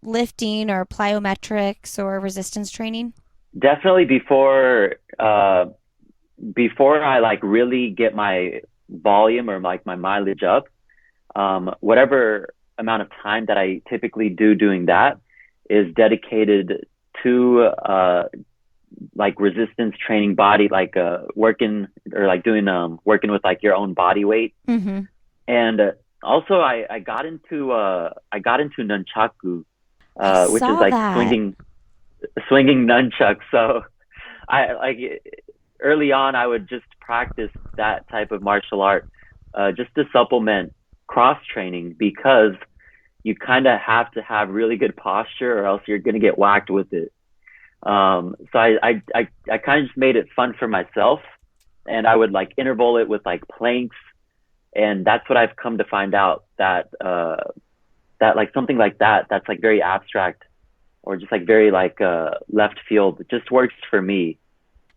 lifting or plyometrics or resistance training? Definitely before I like really get my volume or like my mileage up, whatever amount of time that I typically do doing that is dedicated to like resistance training, body, like working or like doing working with like your own body weight. Mm-hmm. And also I got into nunchaku, which is like swinging nunchucks. So I like early on I would just practice that type of martial art just to supplement cross training, because you kind of have to have really good posture or else you're going to get whacked with it. So I kind of just made it fun for myself, and I would like interval it with like planks. And that's what I've come to find out, that that like something like that's like very abstract or just like very like left field, it just works for me.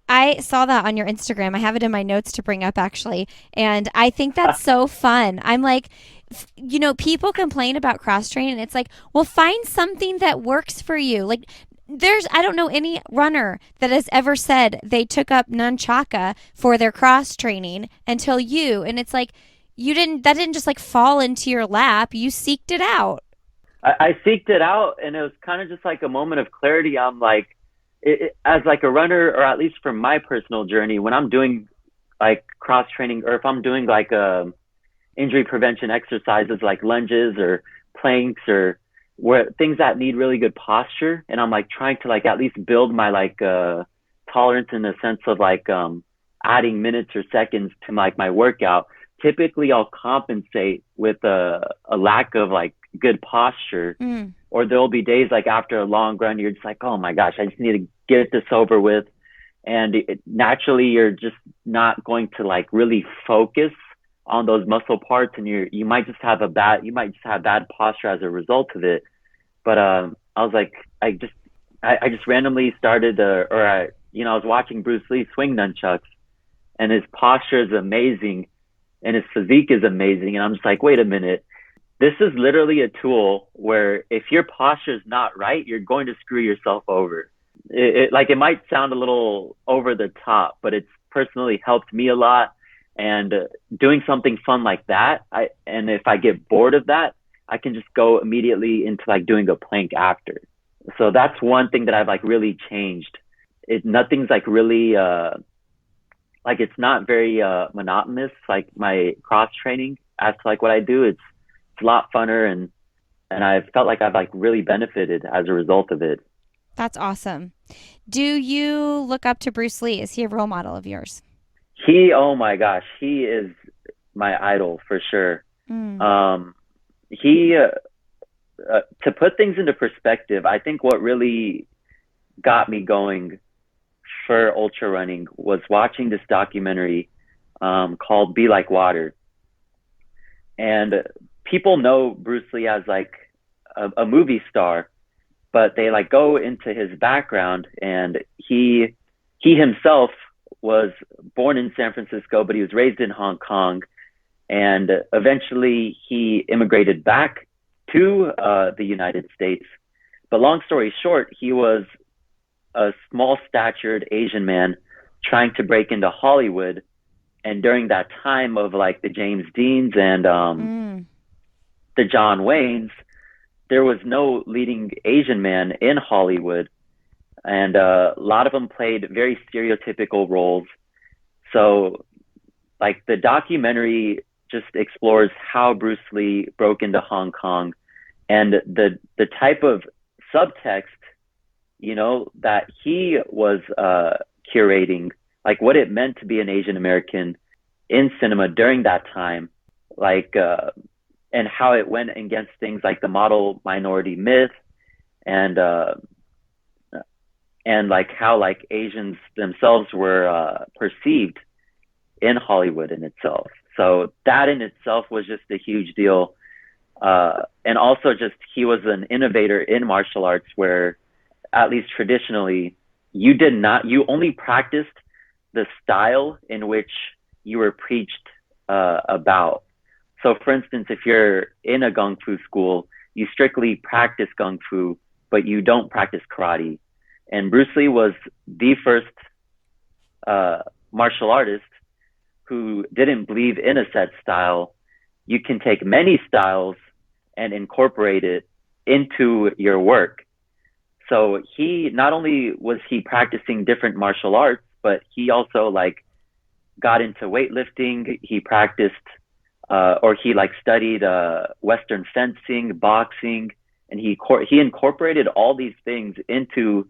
I saw that on your Instagram. I have it in my notes to bring up actually. And I think that's so fun. I'm like, you know, people complain about cross training. It's like, well, find something that works for you. Like, I don't know any runner that has ever said they took up nunchaka for their cross training until you. And it's like, that didn't just like fall into your lap. You seeked it out. I seeked it out, and it was kind of just like a moment of clarity. I'm like, as like a runner, or at least from my personal journey, when I'm doing like cross training, or if I'm doing like injury prevention exercises like lunges or planks or where things that need really good posture, and I'm like trying to like at least build my like tolerance in the sense of like adding minutes or seconds to like my workout, typically I'll compensate with a lack of like good posture. Or there'll be days like after a long run, you're just like, oh my gosh, I just need to get this over with. And naturally, you're just not going to like really focus on those muscle parts, and you might just have bad posture as a result of it. But I was like, I just randomly started, I was watching Bruce Lee swing nunchucks, and his posture is amazing, and his physique is amazing. And I'm just like, wait a minute. This is literally a tool where if your posture is not right, you're going to screw yourself over. It might sound a little over the top, but it's personally helped me a lot. And doing something fun like that, and if I get bored of that, I can just go immediately into like doing a plank after. So that's one thing that I've like really changed. Nothing's like really like it's not very monotonous, like my cross training as to like what I do. It's a lot funner, and I felt like I've like really benefited as a result of it. That's awesome. Do you look up to Bruce Lee? Is he a role model of yours? Oh my gosh, he is my idol for sure. Mm. He, to put things into perspective, I think what really got me going for ultra running was watching this documentary called Be Like Water. And people know Bruce Lee as like a movie star, but they like go into his background, and he himself was born in San Francisco, but he was raised in Hong Kong, and eventually he immigrated back to the United States. But long story short, he was a small statured Asian man trying to break into Hollywood. And during that time of like the James Deans and the John Waynes, there was no leading Asian man in Hollywood. And a lot of them played very stereotypical roles. So like the documentary just explores how Bruce Lee broke into Hong Kong and the type of subtext, you know, that he was curating, like what it meant to be an Asian American in cinema during that time, like, and how it went against things like the model minority myth, and like how like Asians themselves were perceived in Hollywood in itself. So that in itself was just a huge deal. And also just he was an innovator in martial arts where, at least traditionally, you only practiced the style in which you were preached about. So for instance, if you're in a Kung Fu school, you strictly practice Kung Fu, but you don't practice karate. And Bruce Lee was the first martial artist who didn't believe in a set style. You can take many styles and incorporate it into your work. So he, not only was he practicing different martial arts, but he also like got into weightlifting. He practiced, or he like studied Western fencing, boxing, and he incorporated all these things into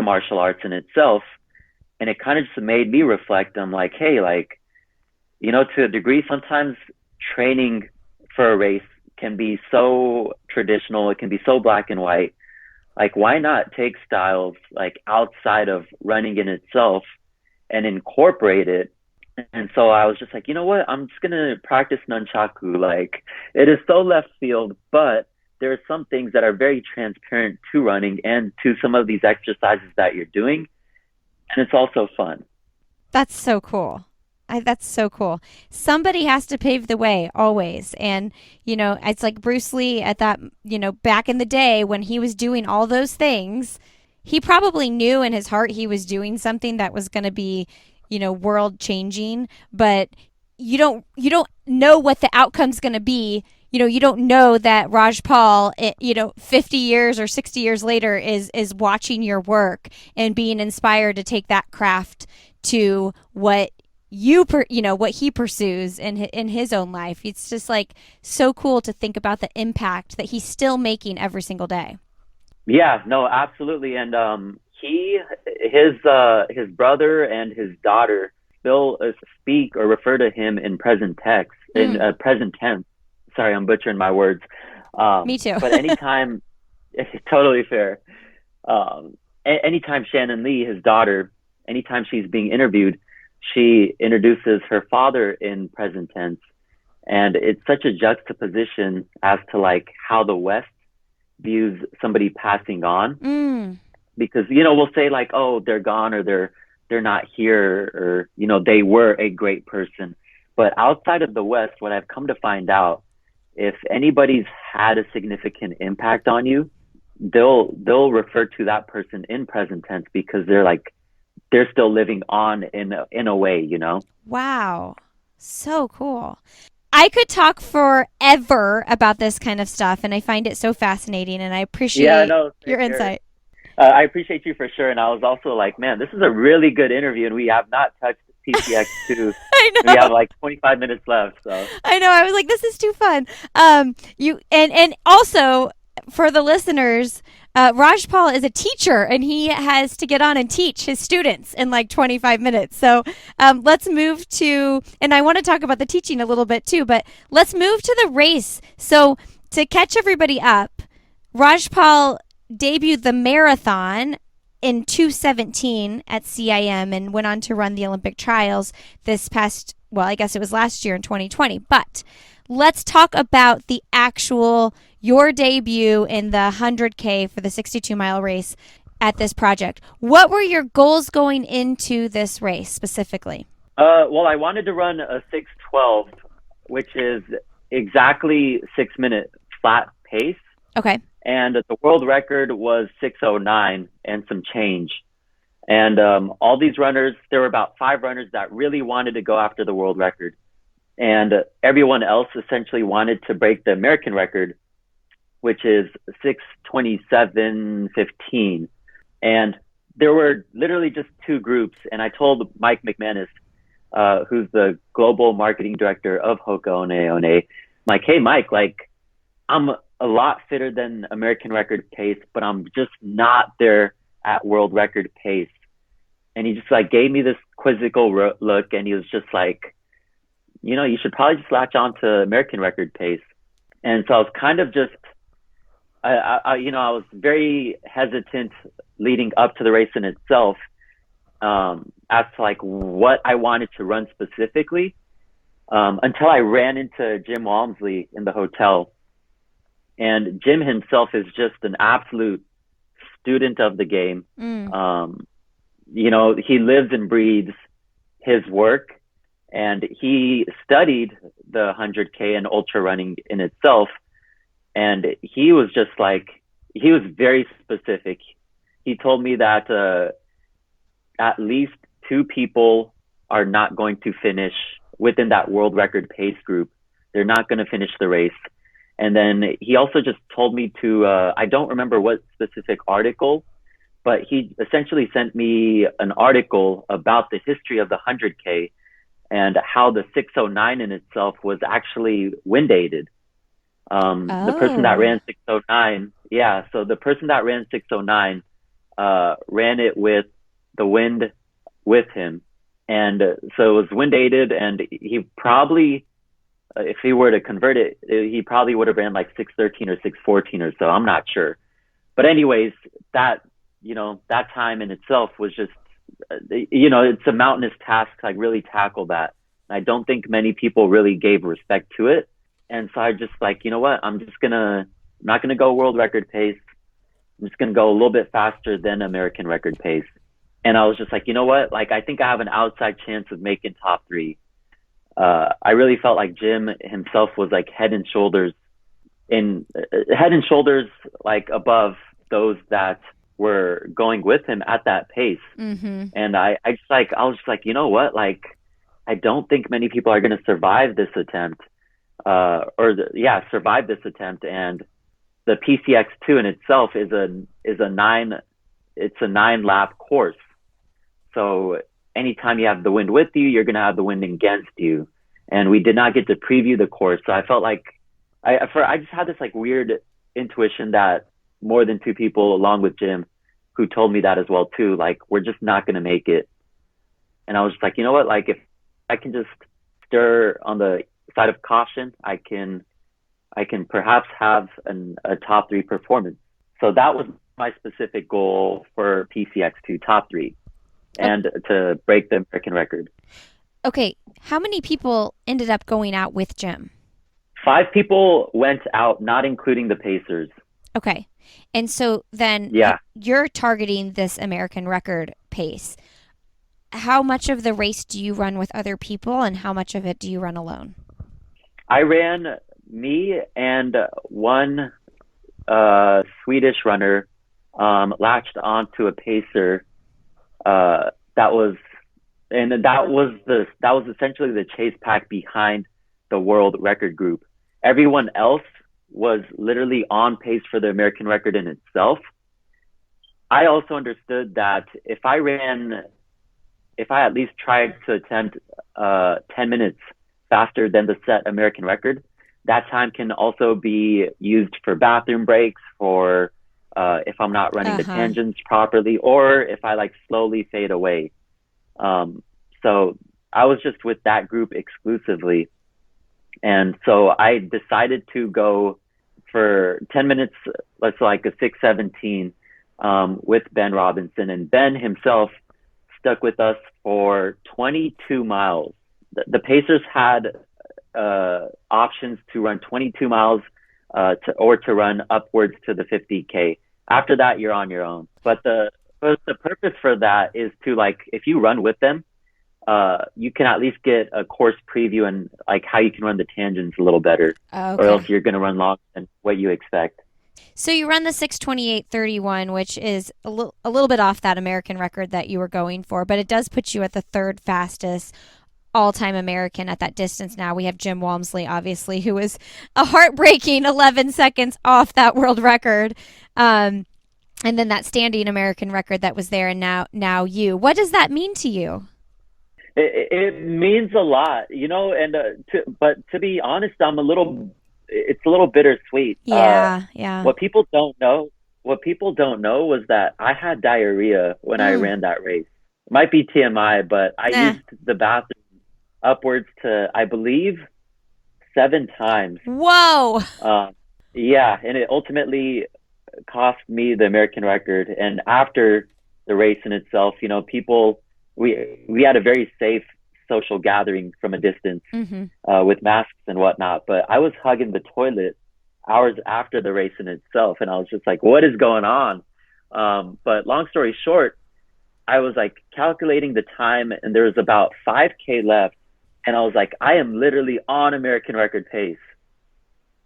martial arts in itself. And it kind of just made me reflect. I'm like, hey, like, you know, to a degree, sometimes training for a race can be so traditional. It can be so black and white. Like, why not take styles like outside of running in itself and incorporate it? And so I was just like, you know what? I'm just going to practice nunchaku. Like, it is so left field, but there are some things that are very transparent to running and to some of these exercises that you're doing. And it's also fun. That's so cool. That's so cool. Somebody has to pave the way always. And, you know, it's like Bruce Lee at that, you know, back in the day when he was doing all those things, he probably knew in his heart he was doing something that was going to be, you know, world changing, but you don't know what the outcome's going to be. You know, you don't know that Rajpaul, you know, 50 years or 60 years later is watching your work and being inspired to take that craft to what what he pursues in his own life. It's just like so cool to think about the impact that he's still making every single day. Yeah, no, absolutely. And his brother and his daughter still speak or refer to him in present tense. Sorry, I'm butchering my words. Me too. But anytime, totally fair. Anytime Shannon Lee, his daughter, anytime she's being interviewed, she introduces her father in present tense. And it's such a juxtaposition as to like how the West views somebody passing on. Because, you know, we'll say like, oh, they're gone, or they're not here, or, you know, they were a great person. But outside of the West, what I've come to find out, if anybody's had a significant impact on you, they'll refer to that person in present tense because they're still living on in a way, you know? Wow. So cool. I could talk forever about this kind of stuff, and I find it so fascinating, and I appreciate your insight. I appreciate you for sure. And I was also like, man, this is a really good interview, and we have not touched PCX2. I know. We have like 25 minutes left. So I know. I was like, this is too fun. And also for the listeners, Rajpaul is a teacher, and he has to get on and teach his students in like 25 minutes. So let's move to, and I want to talk about the teaching a little bit too, but let's move to the race. So to catch everybody up, Rajpaul debuted the marathon in 2:17 at CIM and went on to run the Olympic trials this past, well, I guess it was last year in 2020. But let's talk about the actual, your debut in the 100K for the 62-mile race at this project. What were your goals going into this race specifically? Well, I wanted to run a 6:12, which is exactly 6-minute flat pace. Okay. And the world record was 6:09 and some change. And all these runners, there were about 5 runners that really wanted to go after the world record. And everyone else essentially wanted to break the American record, which is 6:27:15. And there were literally just 2 groups. And I told Mike McManus, who's the global marketing director of Hoka One One, like, hey, Mike, like, I'm a lot fitter than American record pace, but I'm just not there at world record pace. And he just like gave me this quizzical look, and he was just like, you know, you should probably just latch on to American record pace. And so I was kind of just, I was very hesitant leading up to the race in itself, as to like what I wanted to run specifically, until I ran into Jim Walmsley in the hotel. And Jim himself is just an absolute student of the game. You know, he lives and breathes his work, and he studied the 100K and ultra running in itself. And he was just like, he was very specific. He told me that at least 2 people are not going to finish within that world record pace group. They're not going to finish the race. And then he also just told me to, I don't remember what specific article, but he essentially sent me an article about the history of the 100K and how the 6:09 in itself was actually wind aided. The person that ran 6:09, so the person that ran 6:09 ran it with the wind with him. And so it was wind aided, and he probably, if he were to convert it, he probably would have ran like 6:13 or 6:14 or so. I'm not sure. But anyways, that time in itself was just, it's a mountainous task to like really tackle that. I don't think many people really gave respect to it. And so I just like, you know what, I'm not going to go world record pace. I'm just going to go a little bit faster than American record pace. And I was just like, you know what, like, I think I have an outside chance of making top 3. I really felt like Jim himself was like head and shoulders like above those that were going with him at that pace. Mm-hmm. And I was just like, you know what, like, I don't think many people are going to survive this attempt, survive this attempt. And the PCX2 in itself is a 9-lap course. So anytime you have the wind with you, you're going to have the wind against you. And we did not get to preview the course. So I felt like I just had this like weird intuition that more than 2 people, along with Jim, who told me that as well too, like, we're just not going to make it. And I was just like, you know what, like, if I can just stir on the side of caution, I can perhaps have a top 3 performance. So that was my specific goal for PCX2, top 3, and to break the American record. Okay, how many people ended up going out with Jim? 5 people went out, not including the pacers. Okay, and so then you're targeting this American record pace. How much of the race do you run with other people, and how much of it do you run alone? I ran me and one Swedish runner latched onto a pacer that was essentially the chase pack behind the world record group. Everyone else was literally on pace for the American record in itself. I also understood that if I at least tried to attempt 10 minutes faster than the set American record, that time can also be used for bathroom breaks, for if I'm not running the tangents properly, or if I like slowly fade away. So I was just with that group exclusively. And so I decided to go for 10 minutes, let's like a 6:17, with Ben Robinson, and Ben himself stuck with us for 22 miles. The Pacers had options to run 22 miles or to run upwards to the 50K. After that, you're on your own. But the purpose for that is to, like, if you run with them, you can at least get a course preview and like how you can run the tangents a little better, or else you're going to run longer than what you expect. So you run the 6:28:31, which is a little bit off that American record that you were going for, but it does put you at the third fastest all-time American at that distance now. We have Jim Walmsley, obviously, who was a heartbreaking 11 seconds off that world record. And then that standing American record that was there, and now you. What does that mean to you? It means a lot, you know, and but to be honest, it's a little bittersweet. Yeah. What people don't know was that I had diarrhea when I ran that race. It might be TMI, but I used the bathroom upwards to, I believe, 7 times. Whoa. Yeah, and it ultimately cost me the American record. And after the race in itself, you know, we had a very safe social gathering from a distance, with masks and whatnot. But I was hugging the toilet hours after the race in itself, and I was just like, what is going on? But long story short, I was like calculating the time, and there was about 5K left, and I was like, I am literally on American record pace.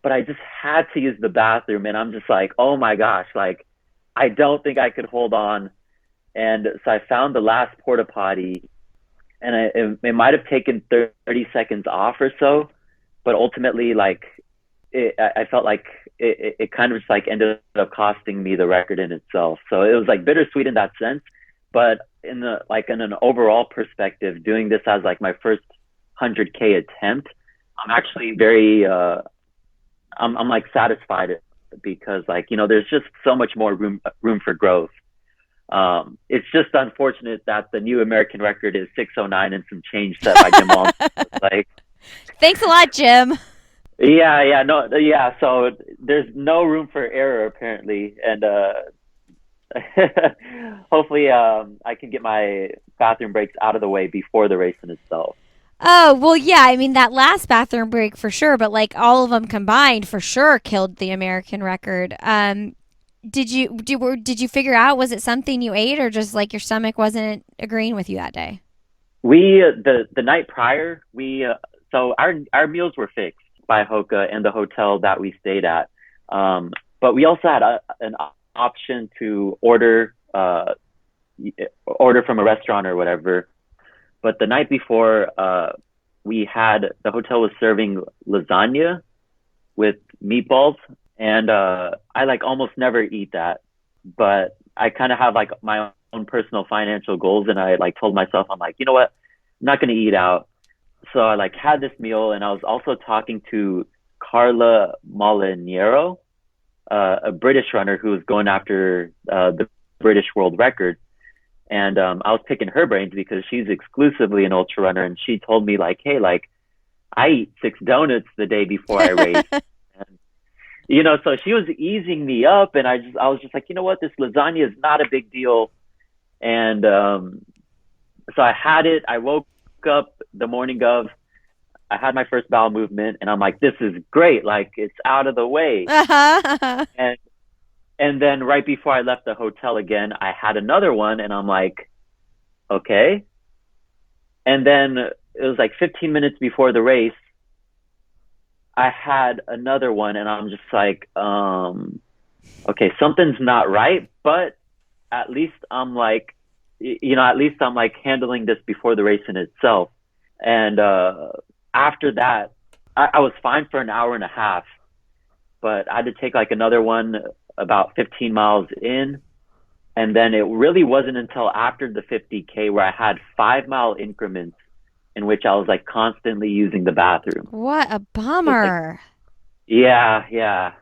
But I just had to use the bathroom, and I'm just like, oh my gosh, like, I don't think I could hold on. And so I found the last porta potty, and it might have taken 30 seconds off or so, but ultimately, like, I felt like it kind of just like ended up costing me the record in itself. So it was like bittersweet in that sense, but in an overall perspective, doing this as like my first 100K attempt, I'm actually very, I'm like satisfied, because, like, you know, there's just so much more room for growth. It's just unfortunate that the new American record is 6:09 and some change set by Jim Walmsley. Like, thanks a lot, Jim. Yeah. So there's no room for error apparently, and hopefully I can get my bathroom breaks out of the way before the race in itself. Oh, well, yeah. I mean, that last bathroom break for sure, but like all of them combined for sure killed the American record. Did you figure out, was it something you ate, or just like your stomach wasn't agreeing with you that day? We the night prior, so our meals were fixed by Hoka and the hotel that we stayed at, but we also had an option to order from a restaurant or whatever. But the night before, the hotel was serving lasagna with meatballs. And I like almost never eat that, but I kind of have like my own personal financial goals, and I like told myself, I'm like, you know what, I'm not going to eat out. So I like had this meal, and I was also talking to Carla Molinero, a British runner who was going after the British world record. And I was picking her brains because she's exclusively an ultra runner, and she told me like, hey, like, I eat 6 donuts the day before I race. You know, so she was easing me up, and I was just like, you know what, this lasagna is not a big deal. And so I had it. I woke up the morning of, I had my first bowel movement, and I'm like, this is great. Like, it's out of the way. And then right before I left the hotel again, I had another one, and I'm like, okay. And then it was like 15 minutes before the race, I had another one, and I'm just like, okay, something's not right, but at least I'm like, you know, at least I'm like handling this before the race in itself. And after that, I was fine for an hour and a half, but I had to take like another one about 15 miles in. And then it really wasn't until after the 50K where I had 5-mile increments in which I was like constantly using the bathroom. What a bummer. Yeah.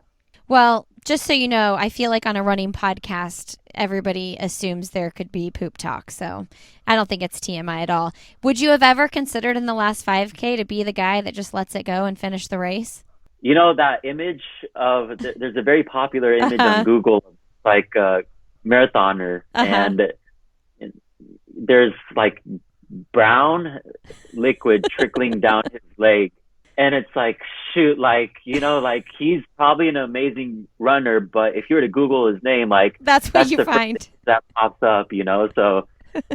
Well, Just so you know, I feel like on a running podcast, everybody assumes there could be poop talk. So I don't think it's TMI at all. Would you have ever considered in the last 5K to be the guy that just lets it go and finish the race? You know, that image of, there's a very popular image on Google, like a marathoner, and there's like brown liquid trickling down his leg. And it's like, shoot, like, you know, like he's probably an amazing runner, but if you were to Google his name, like that's what you find first thing that pops up, you know? So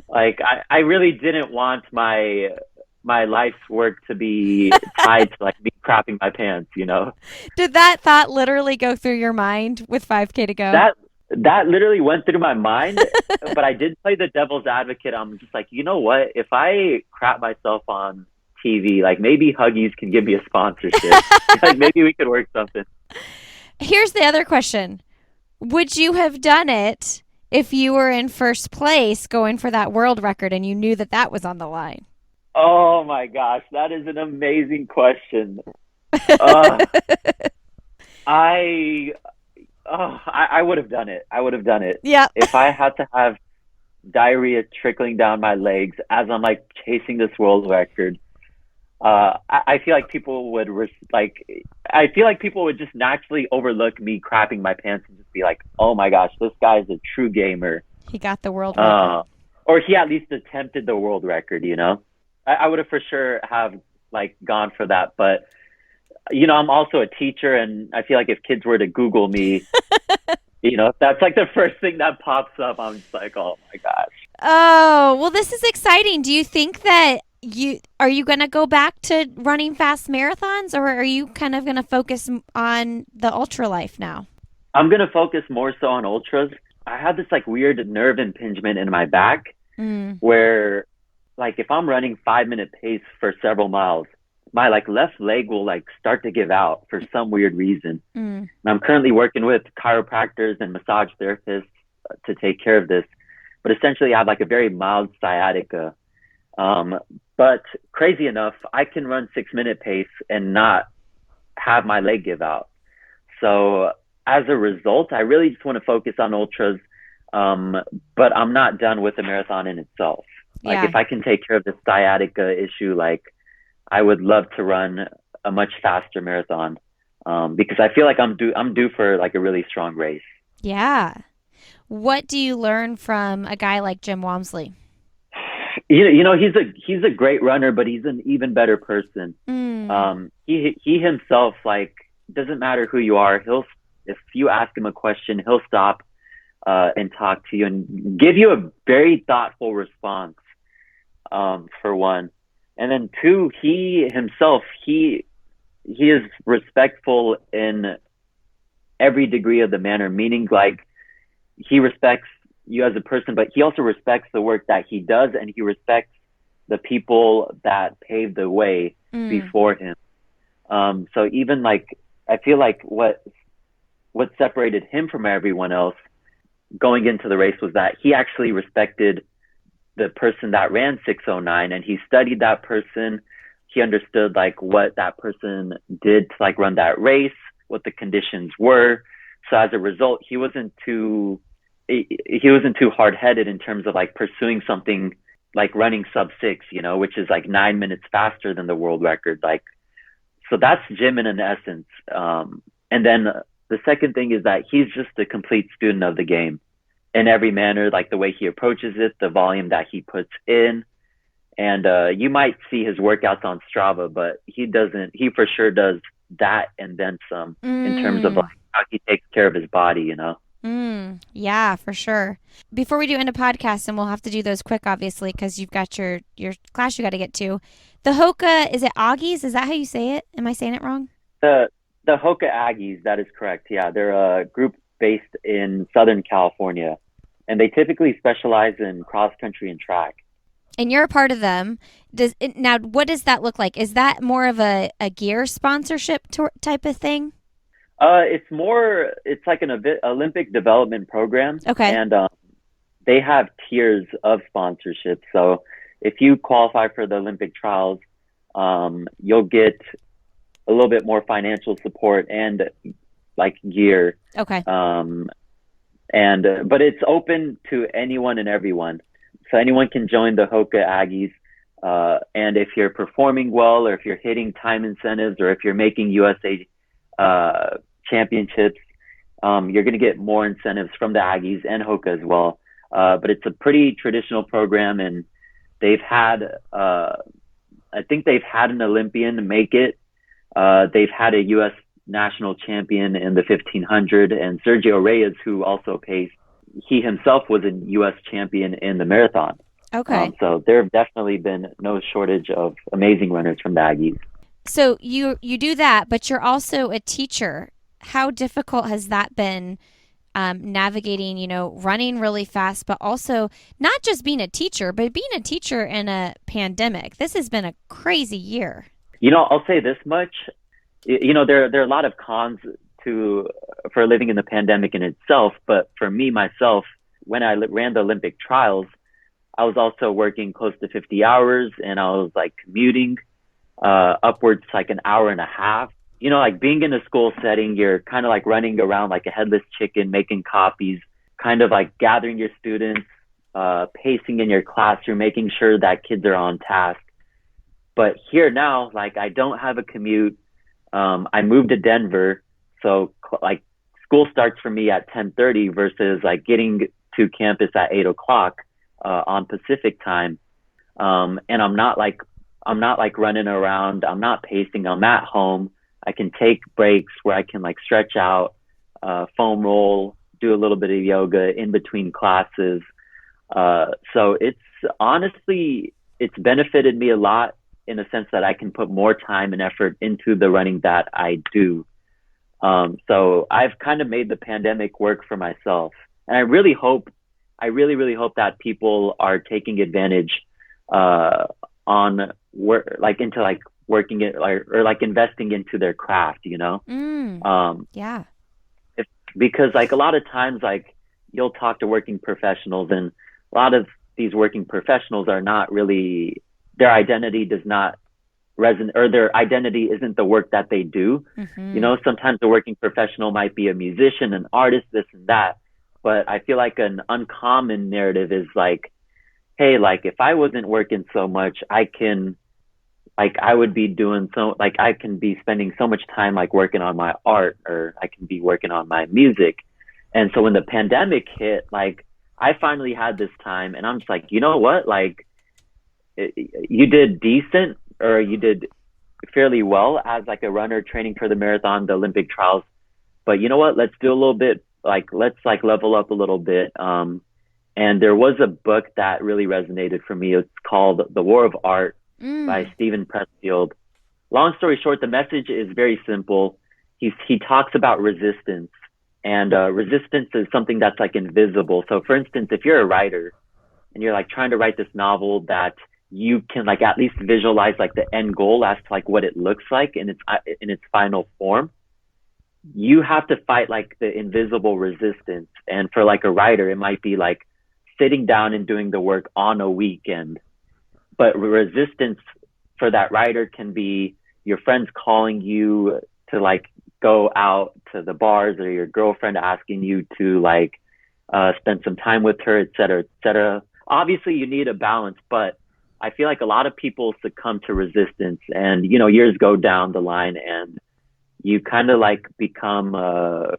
like, I really didn't want my life's work to be tied to like me crapping my pants, you know? Did that thought literally go through your mind with 5K to go? That literally went through my mind, but I did play the devil's advocate. I'm just like, you know what? If I crap myself on TV, like maybe Huggies can give me a sponsorship. Like maybe we could work something. Here's the other question. Would you have done it if you were in first place going for that world record and you knew that that was on the line? Oh my gosh, that is an amazing question. I would have done it. I would have done it. Yeah. If I had to have diarrhea trickling down my legs as I'm like chasing this world record, I feel like people would just naturally overlook me crapping my pants and just be like, oh my gosh, this guy's a true gamer. He got the world record. Or he at least attempted the world record, you know? I would have for sure have like gone for that. But, you know, I'm also a teacher, and I feel like if kids were to Google me, you know, if that's like the first thing that pops up, I'm just like, oh my gosh. Oh, well, this is exciting. Do you think that are you going to go back to running fast marathons, or are you kind of going to focus on the ultra life now? I'm going to focus more so on ultras. I have this like weird nerve impingement in my back where like if I'm running 5-minute pace for several miles, my like left leg will like start to give out for some weird reason. And I'm currently working with chiropractors and massage therapists to take care of this. But essentially I have like a very mild sciatica. But crazy enough, I can run 6-minute pace and not have my leg give out. So as a result, I really just want to focus on ultras. But I'm not done with the marathon in itself. Like if I can take care of the sciatica issue, like I would love to run a much faster marathon. Because I feel like I'm due for like a really strong race. Yeah. What do you learn from a guy like Jim Walmsley? You know, he's a great runner, but he's an even better person. He himself, like, doesn't matter who you are. If you ask him a question, he'll stop and talk to you and give you a very thoughtful response. For one, and then two, he himself, he is respectful in every degree of the manner, meaning like he respects you as a person, but he also respects the work that he does, and he respects the people that paved the way before him. So even like, I feel like what separated him from everyone else going into the race was that he actually respected the person that ran 6:09, and he studied that person. He understood like what that person did to like run that race, what the conditions were. So as a result, he wasn't too hard-headed in terms of like pursuing something like running sub-6, you know, which is like 9 minutes faster than the world record. Like, so that's Jim in an essence. And then the second thing is that he's just a complete student of the game in every manner, like the way he approaches it, the volume that he puts in. And you might see his workouts on Strava, but he for sure does that and then some in terms of like how he takes care of his body, you know? Yeah, for sure. Before we do end a podcast, and we'll have to do those quick, obviously, because you've got your class you got to get to. The Hoka, is it Aggies? Is that how you say it? Am I saying it wrong? The Hoka Aggies, that is correct. Yeah, they're a group based in Southern California, and they typically specialize in cross country and track. And you're a part of them. Now, what does that look like? Is that more of a gear sponsorship type of thing? It's like an Olympic development program. Okay. And they have tiers of sponsorship. So if you qualify for the Olympic trials, you'll get a little bit more financial support and like gear. Okay. But it's open to anyone and everyone. So anyone can join the Hoka Aggies. And if you're performing well, or if you're hitting time incentives, or if you're making USA championships, you're going to get more incentives from the Aggies and Hoka as well. But it's a pretty traditional program, and they've had, I think they've had an Olympian make it. They've had a U.S. national champion in the 1500, and Sergio Reyes, who also paced, he himself was a U.S. champion in the marathon. Okay. So there have definitely been no shortage of amazing runners from the Aggies. So you do that, but you're also a teacher. How difficult has that been, navigating, running really fast, but also not just being a teacher, but being a teacher in a pandemic? This has been a crazy year. I'll say this much. There are a lot of cons for living in the pandemic in itself. But for me, myself, when I ran the Olympic trials, I was also working close to 50 hours, and I was like commuting upwards to like an hour and a half. Like being in a school setting, you're kind of like running around like a headless chicken, making copies, kind of like gathering your students, pacing in your classroom, making sure that kids are on task. But here now, like I don't have a commute. I moved to Denver, so like school starts for me at 10:30 versus like getting to campus at 8 o'clock on Pacific time. And I'm not like running around. I'm not pacing. I'm at home. I can take breaks where I can like stretch out, foam roll, do a little bit of yoga in between classes. So it's benefited me a lot, in a sense that I can put more time and effort into the running that I do. So I've kind of made the pandemic work for myself. And I really hope that people are taking advantage on work, like into like working it or like investing into their craft, Yeah. Because like a lot of times, like you'll talk to working professionals, and a lot of these working professionals are not really, their identity does not resonate, or their identity isn't the work that they do. Mm-hmm. Sometimes the working professional might be a musician, an artist, this and that. But I feel like an uncommon narrative is like, hey, like if I wasn't working so much, I can be spending so much time like working on my art, or I can be working on my music. And so when the pandemic hit, like I finally had this time, and I'm just like, you know what? Like you did decent, or you did fairly well as like a runner training for the marathon, the Olympic trials. But you know what? Let's do a little bit, let's level up a little bit. And there was a book that really resonated for me. It's called The War of Art by Stephen Pressfield. Long story short, the message is very simple. He talks about resistance, and resistance is something that's like invisible. So for instance, if you're a writer and you're like trying to write this novel that you can like at least visualize like the end goal as to like what it looks like in its final form, you have to fight like the invisible resistance. And for like a writer, it might be like sitting down and doing the work on a weekend. But resistance for that writer can be your friends calling you to like go out to the bars, or your girlfriend asking you to like spend some time with her, et cetera, et cetera. Obviously you need a balance, but I feel like a lot of people succumb to resistance, and years go down the line, and you kind of like become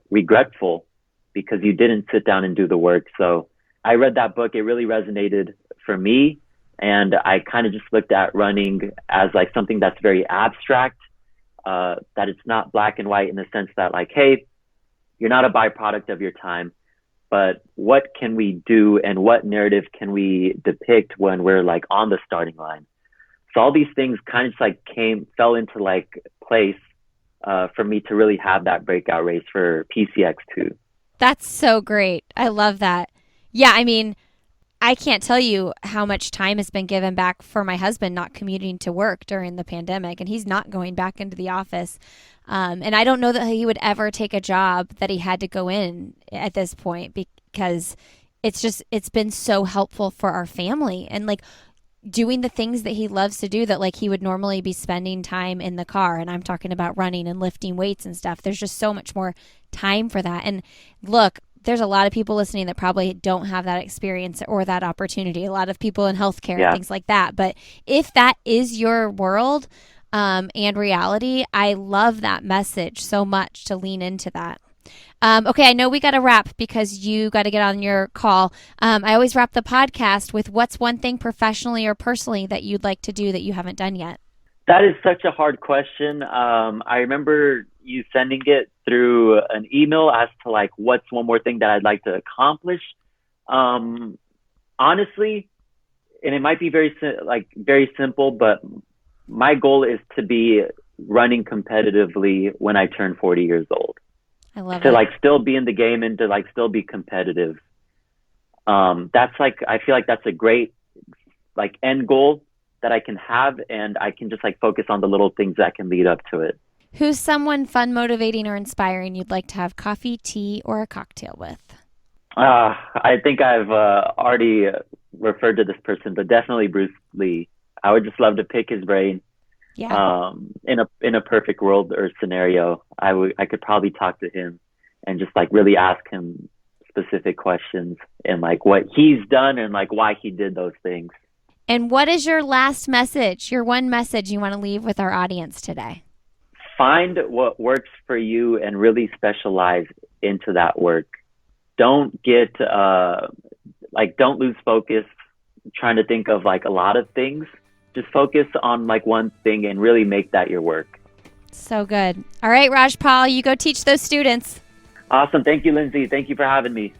regretful because you didn't sit down and do the work. So I read that book. It really resonated for me. And I kind of just looked at running as like something that's very abstract, that it's not black and white, in the sense that like, hey, you're not a byproduct of your time, but what can we do, and what narrative can we depict when we're like on the starting line? So all these things kind of just like fell into like place for me to really have that breakout race for PCX2. That's so great. I love that. Yeah, I mean, I can't tell you how much time has been given back for my husband not commuting to work during the pandemic, and he's not going back into the office. And I don't know that he would ever take a job that he had to go in at this point, because it's been so helpful for our family, and like doing the things that he loves to do that like he would normally be spending time in the car. And I'm talking about running and lifting weights and stuff. There's just so much more time for that. And look, there's a lot of people listening that probably don't have that experience or that opportunity. A lot of people in healthcare and things like that. But if that is your world and reality, I love that message so much to lean into that. Okay, I know we got to wrap because you got to get on your call. I always wrap the podcast with what's one thing professionally or personally that you'd like to do that you haven't done yet? That is such a hard question. I remember you sending it through an email as to like, what's one more thing that I'd like to accomplish? Honestly, and it might be very simple, but my goal is to be running competitively when I turn 40 years old. I love to it. like still be in the game and to like still be competitive. That's like, I feel like that's a great like end goal that I can have, and I can just like focus on the little things that can lead up to it. Who's someone fun, motivating, or inspiring you'd like to have coffee, tea, or a cocktail with? I think I've already referred to this person, but definitely Bruce Lee. I would just love to pick his brain. Yeah. In a perfect world or scenario, I could probably talk to him and just like really ask him specific questions and like what he's done and like why he did those things. And what is your last message, your one message you want to leave with our audience today? Find what works for you and really specialize into that work. Don't get don't lose focus trying to think of like a lot of things. Just focus on like one thing and really make that your work. So good. All right, Rajpaul, you go teach those students. Awesome. Thank you, Lindsay. Thank you for having me.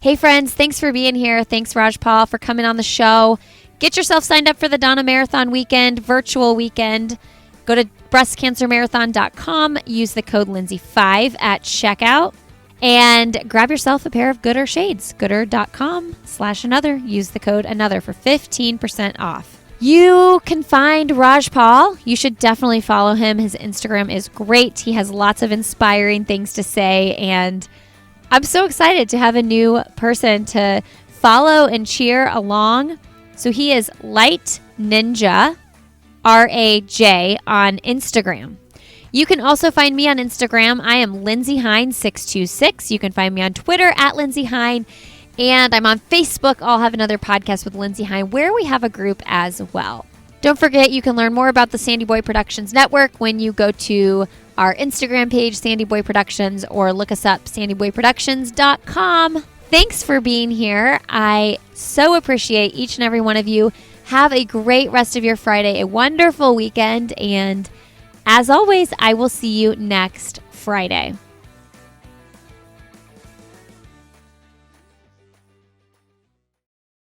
Hey, friends. Thanks for being here. Thanks, Rajpaul, for coming on the show. Get yourself signed up for the Donna Marathon weekend, virtual weekend. Go to breastcancermarathon.com. Use the code Lindsay5 at checkout. And grab yourself a pair of Gooder shades. Gooder.com/another. Use the code another for 15% off. You can find Rajpaul. You should definitely follow him. His Instagram is great. He has lots of inspiring things to say. And I'm so excited to have a new person to follow and cheer along. So he is Light Ninja, RAJ, on Instagram. You can also find me on Instagram. I am Lindsay Hein 626. You can find me on Twitter at Lindsay Hein. And I'm on Facebook. I'll have another podcast with Lindsay Hein where we have a group as well. Don't forget, you can learn more about the Sandy Boy Productions Network when you go to our Instagram page, Sandy Boy Productions, or look us up, sandyboyproductions.com. Thanks for being here. I so appreciate each and every one of you. Have a great rest of your Friday, a wonderful weekend, and as always, I will see you next Friday.